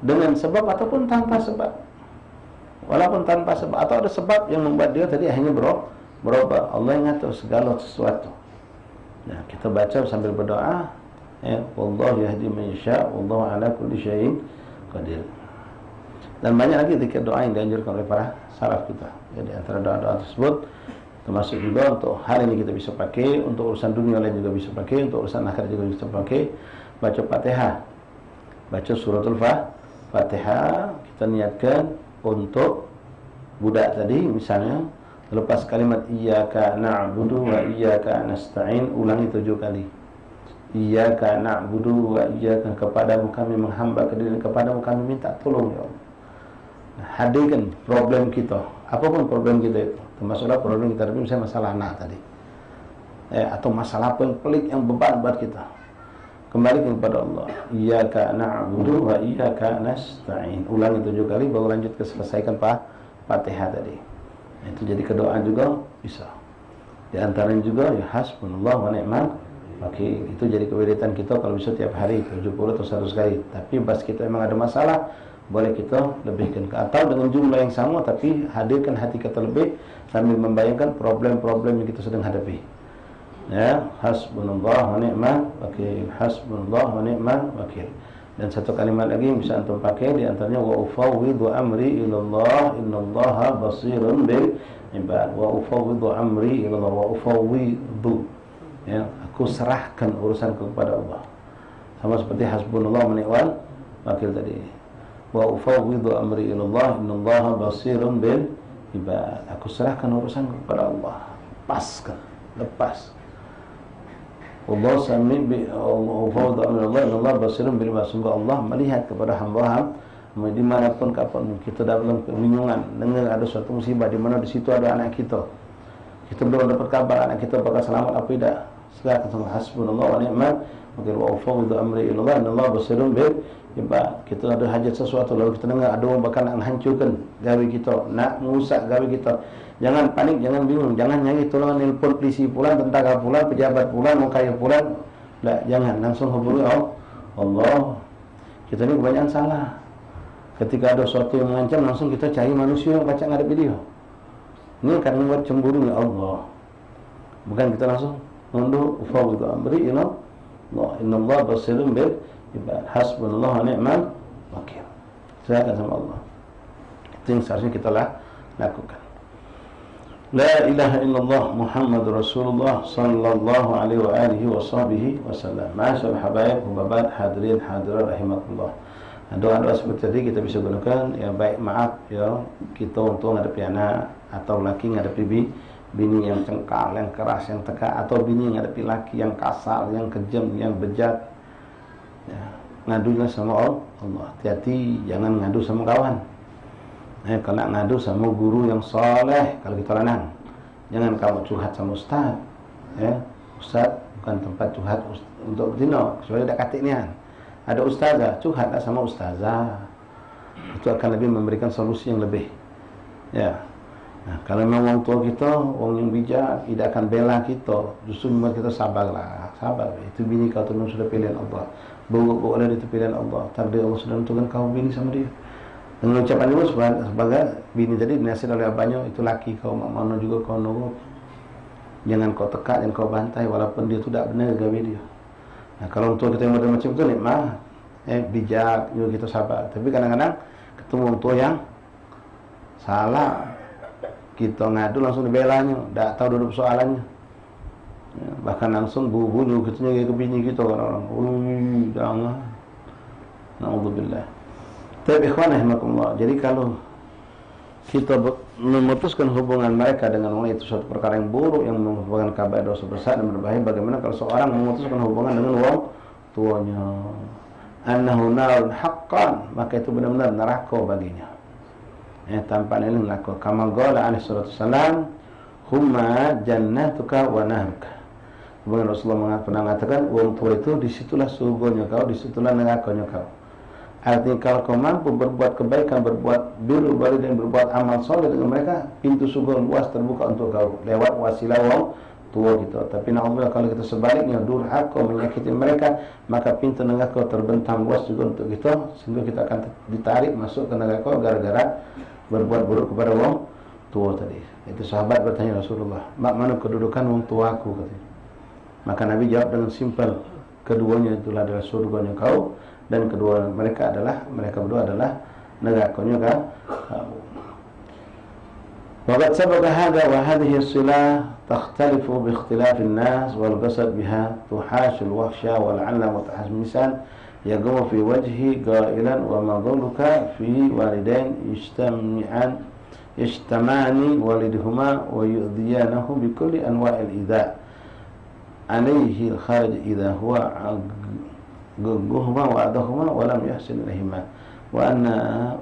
Dengan sebab ataupun tanpa sebab. Walaupun tanpa sebab atau ada sebab yang membuat dia tadi akhirnya berubah. Allah yang ngatur segala sesuatu. Nah, kita baca sambil berdoa, ya, wallahu yahdi man yasha wallahu ala kulli syai'in qadir. Dan banyak lagi zikir doa yang dianjurkan oleh para salaf kita. Jadi antara doa-doa tersebut termasuk juga untuk hal ini kita bisa pakai, untuk urusan dunia lain juga bisa pakai, untuk urusan akhirat juga bisa pakai. Baca Fatihah, baca suratul Fatihah, kita niatkan untuk budak tadi misalnya lepas kalimat iyyaka na'budu wa iyyaka nasta'in, ulangi 7 kali. Iyyaka na'budu wa iyyaka, kepadamu kami menghamba, kepadamu kami minta tolong ya Allah. Hadirkan problem kita, apapun problem kita itu, termasuklah problem kita misalnya masalah anak tadi, atau masalah apa yang pelik, yang beban buat kita, kembali kepada Allah. Iyyaka na'budu wa iyyaka nasta'in, ulangi 7 kali baru lanjut ke selesaikan Fatihah tadi. Itu jadi kedoaan juga bisa. Di antaranya juga ya hasbunallah wa ni'mal wakil, itu jadi kewiritan kita kalau bisa tiap hari 70 atau 100 kali. Tapi pas kita memang ada masalah, boleh kita lebihkan atau dengan jumlah yang sama, tapi hadirkan hati kita lebih sambil membayangkan problem-problem yang kita sedang hadapi. Ya, hasbunallah wa ni'mal wakil, hasbunallah wa ni'mal wakil. Dan satu kalimat lagi yang bisa antum pakai di antaranya wa ufawwidu amri ilallah innallaha basirun bil ibad. Wa ufawwidu amri ilallah, wa ufawwidu, ya, aku serahkan urusanku kepada Allah. Sama seperti hasbunallah wa ni'mal wakil tadi. Wa ufawwidu amri ilallah innallaha basirun bil ibad, aku serahkan urusan kepada Allah. Paskan, lepas. Allah sami bi ufawwidu amri ilallah innallaha basirun bil ibad, sungguh Allah melihat kepada hamba-hamba dimanapun kapan kita dalam kebingungan, dengar ada suatu musibah di mana di situ ada anak kita, kita belum dapat kabar anak kita bakal selamat apa tidak, Serahkan sama hasbunallah wa ni'mal wakil wa ufawwidu amri ilallah innallaha basirun bil ibad. Kita ada hajat sesuatu lalu kita dengar ada orang bakal nak hancurkan gawe kita, nak merusak gawe kita. Jangan panik, jangan bingung, jangan nyari tolongan nelpon polisi pulang, tentara pulang, pejabat pulang, orang kaya pulang. Tak, jangan, langsung hubungi Allah. Kita ni kebanyakan salah. Ketika ada sesuatu yang mengancam, langsung kita cari manusia yang baca ngadep dia. Ini kadang buat cemburu ni Allah. Bukan kita langsung ngunduh ufawwidu amri ila Allah innallaha basirun bil ibad. Hasbunallahu wa ni'mal wakil. Serahkan sama Allah. Itu yang seharusnya kita lakukan. La ilaha illallah Muhammadur Rasulullah sallallahu alaihi wa alihi wa sahbihi wasallam. Masyaallah habaib, hubabat, hadirin hadirat rahimakumullah. Doa-doa seperti tadi kita bisa gunakan. Ya baik, maaf ya, kita untuk menghadapi anak atau laki menghadapi bini yang cengkal, yang keras, yang tegas, atau bini yang menghadapi laki yang kasar, yang kejam, yang bejat. Ya, ngadunya sama Allah. Hati-hati, jangan ngadu sama kawan. Kalau nak ngadu sama guru yang soleh, kalau kita lanang, jangan kamu curhat sama ustaz. Ya, ustaz bukan tempat curhat untuk berzina, kecuali ada katik nian. Ada ustazah, curhatlah sama ustazah. Itu akan lebih memberikan solusi yang lebih. Ya. Nah, kalau memang orang tua kita, orang yang bijak, tidak akan bela kita, justru membuat kita sabarlah. Sabar. Itu bini kau tu sudah pilihan Allah. Buruk-buruk itu pilihan Allah. Takdir Allah sudah tentukan kau bini sama dia. Dengan ucapan itu sebagai bini tadi dinasihat oleh abahnya, itu laki kau mak mana juga kau nurut. Jangan kau tekat, jangan kau bantai walaupun dia tu tak benar gawe dia. Nah, kalau orang tua kita yang model macam tu nikmat, bijak juga kita sabar. Tapi kadang-kadang ketemu orang tua yang salah, kita ngadu langsung dibelanya, tak tahu duduk soalannya. Ya, bahkan langsung bunyi kita ke bini kita orang-orang. Jangan. Na'udzubillah. Tapi ikhwan rahimakumullah, jadi kalau kita memutuskan hubungan mereka dengan orang itu suatu perkara yang buruk, yang merupakan kabar dosa besar dan berbahaya. Bagaimana kalau seorang memutuskan hubungan dengan orang tuanya, annahu narun haqqan, maka itu benar-benar neraka baginya. Tanpa nilai neraka. Kama qala alaihi salatu wassalam, humma jannatuka wa nahruka. Kemudian Rasulullah pernah mengatakan, orang tua itu disitulah surganya kau, disitulah nerakanya kau. Artinya kalau kau mampu berbuat kebaikan, berbuat biru dan berbuat amal soleh dengan mereka, pintu surga luas terbuka untuk kau lewat wasilah orang tua kita. Tapi na'udzubillah kalau kita sebaliknya durhaka menyakiti mereka, maka pintu neraka terbentang luas juga untuk kita, sehingga kita akan ditarik masuk ke neraka gara-gara berbuat buruk kepada orang tua tadi. Itu sahabat bertanya Rasulullah, mana kedudukan orang tuaku katanya. Maka Nabi jawab dengan simpel, keduanya itulah adalah surganya kau, dan kedua mereka berdua adalah nerakanya kamu. Waqad sabaqa hadha wa hadhihi as-silah takhtalifu bi ikhtilaf an-nas wal qasad biha tuhash al-wahsha wal 'alla mutahasmisan yaqumu fi wajhi qailan wa ma dhulluka fi walidain yajtamani walidhuma wa yu'dhiyanahu bi kulli anwa'il idha alayhi al-kharij idha huwa guguhuma wa adahuma wa lam yahsin ilahima wa anna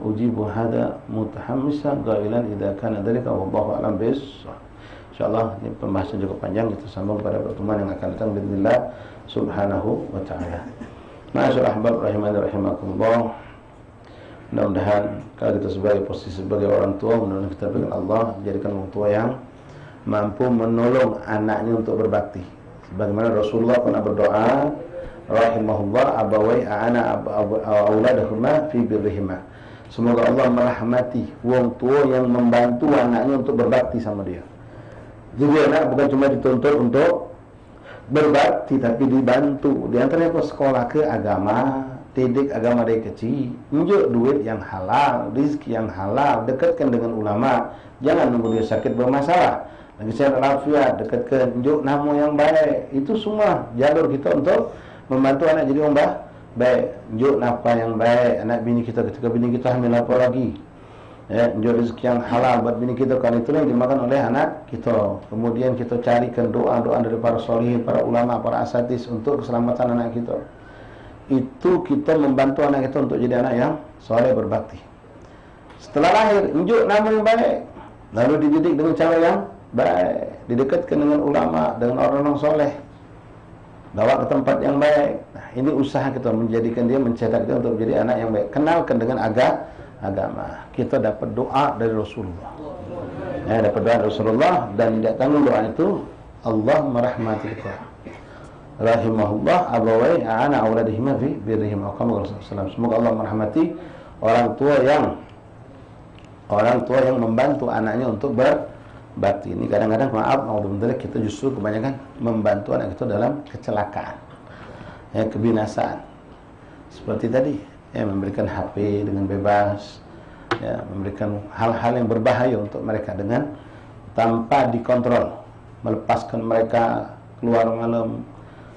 ujibu hadha mutahammisan qailan idza kana dhalika wallahu a'lam bis-shawab. Insyaallah ini pembahasan cukup panjang, kita sambung pada pertemuan yang akan datang bismillah subhanahu wa ta'ala. Ma'asyiral ahbab rahimani rahimakumullah. Mudah-mudahan kalau kita sebagai posisi sebagai orang tua, mudah-mudahan kita berikan Allah jadikan orang tua yang mampu menolong anaknya untuk berbakti. Sebagaimana Rasulullah pernah berdoa, rahimahullah abawai ana auladahuma fi birrihima. Semoga Allah merahmati wong tua yang membantu anaknya untuk berbakti sama dia. Jadi anak bukan cuma dituntut untuk berbakti, tapi dibantu. Di antaranya sekolah ke agama, didik agama dari kecil, tunjuk duit yang halal, rezeki yang halal, dekatkan dengan ulama. Jangan nunggu dia sakit bermasalah. Lagi sehat walafiat, dekatkan, tunjuk nama yang baik. Itu semua jalur kita untuk membantu anak jadi orang baik. Tunjuk nafkah yang baik anak bini kita ketika bini kita hamil apa lagi. Tunjuk rezeki yang halal buat bini kita, kan itulah yang dimakan oleh anak kita. Kemudian kita carikan doa-doa dari para solihin, para ulama, para asatis untuk keselamatan anak kita. Itu kita membantu anak kita untuk jadi anak yang soleh berbakti. Setelah lahir, tunjuk nama yang baik, lalu dididik dengan cara yang baik, didekatkan dengan ulama, dengan orang-orang soleh. bawa ke tempat yang baik. Nah, ini usaha kita menjadikan dia, mencetak dia untuk menjadi anak yang baik. Kenalkan dengan agama. Kita dapat doa dari Rasulullah. Dapat doa dari Rasulullah, dan tidak tanggung doa itu, Allah merahmati kita. Rahimahullah abawai ana auladihima fi birrihim. Semoga Allah merahmati orang tua yang membantu anaknya untuk berbakti. Ini kadang-kadang maaf, alhamdulillah kita justru kebanyakan membantu anak kita dalam kecelakaan, kebinasaan. Seperti tadi, memberikan HP dengan bebas, memberikan hal-hal yang berbahaya untuk mereka dengan tanpa dikontrol, melepaskan mereka keluar malam,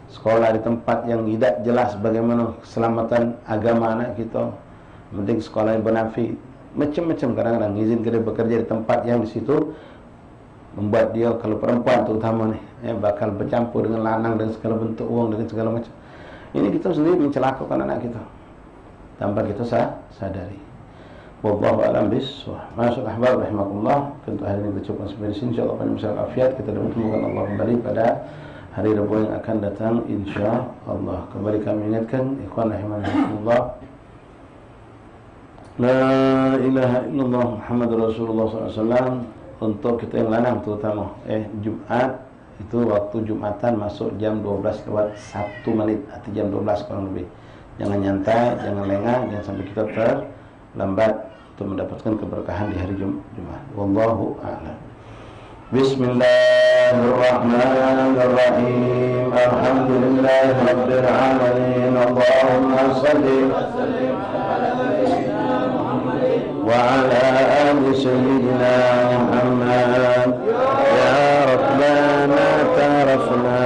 sekolah di tempat yang tidak jelas bagaimana keselamatan agama anak kita. Penting sekolah yang bonafit, macam-macam. Kadang-kadang izinkan dia bekerja di tempat yang di situ membuat dia, kalau perempuan terutama nih, bakal bercampur dengan lanang dan segala bentuk uang dengan segala macam. Ini kita sendiri mencelakakan anak kita tanpa kita sadari. Wallahu a'lam bishawab. Masyaallah ahbab rahimakumullah. Untuk hari ini kita cukupkan sampai di sini. Insyaallah pada masalah afiat kita bertemu dengan Allah kembali pada hari Rabu yang akan datang insyaallah. Kembali kami ingatkan ikhwan rahimakumullah, la ilaha illallah Muhammadur Rasulullah SAW. Untuk kita yang lanang terutama, Jumat itu waktu Jumatan masuk jam 12 lewat 1 menit atau jam 12 kurang lebih. Jangan nyantai, jangan lengah, jangan sampai kita terlambat untuk mendapatkan keberkahan di hari Jumat. Wallahu a'lam. Bismillahirrahmanirrahim. Alhamdulillahirabbil alamin. Allahumma shalli وعلى آل سيدنا محمد. يا ربنا اعترفنا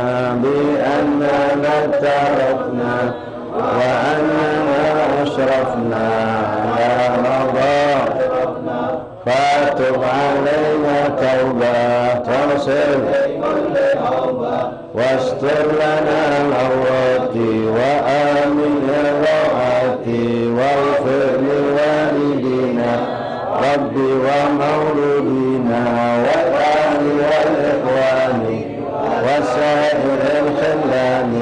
بأننا اعترفنا وأننا أشرفنا يا رضا، فاتب علينا توبة تغسل واستر لنا العورات وآمن الروعات واغفر لوالدينا ربي ومولودينا والأهل والإخوان وسائر الخلان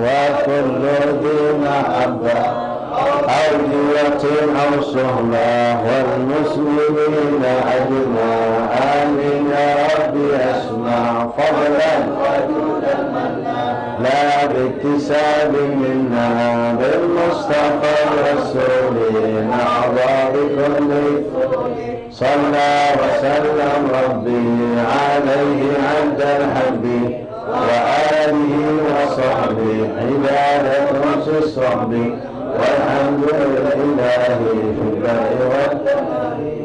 وكل ذي محبة أو دية أو صهبة والمسلمين أجمع. آمين يا ربي اسمع فضلا لا باكتساب منا بالمصطفى الرسول نحظى بكل صلى وسلم ربي عليه عند الحب وآله وصحبه عبادة في الصحب والحمد لله في البر والبحر.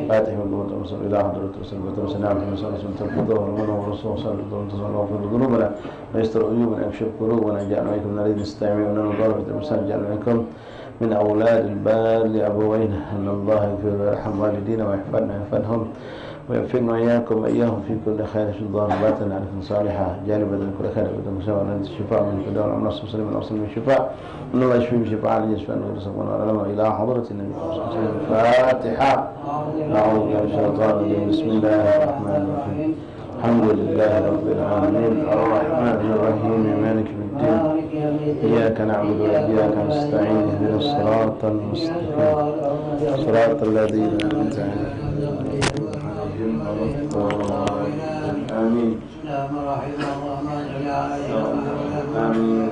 فاتح الله وصل إلى حضرة رسول الله وسلم محمد صلى الله عليه وسلم تفضل ورمنا ورسول صلى الله عليه وسلم وغفر ذنوبنا ويستر عيوبنا ويكشف قلوبنا جعلنا منكم من الذين يستمعون القول فيتبعون جعلنا منكم من أولاد البار لأبوينا أن الله يغفر ويرحم والدينا ويحفظنا ويحفظهم ويوفقنا وإياكم وإياهم في كل خير في الظاهر والباطن عليكم صالحة جانبا من كل خير وبدن مساوى أن الشفاء من كل دواء الأمراض والسلام من أصل من الشفاء إن الله يشفي بشفاء على يشفى أنه يرزقنا ولما إلى حضرة النبي صلى الله عليه وسلم. الفاتحة. أعوذ بالله من الشيطان الرجيم. بسم الله الرحمن الرحيم. الحمد لله رب العالمين الرحمن الرحيم مالك يوم الدين إياك نعبد وإياك نستعين اهدنا الصراط المستقيم صراط الذين أنعمت عليهم. آمين. آمين.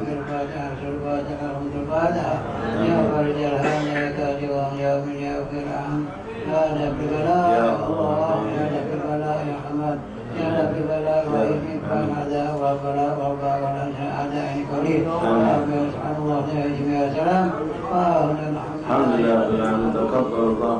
الحمد لله رب العالمين. تقبل الله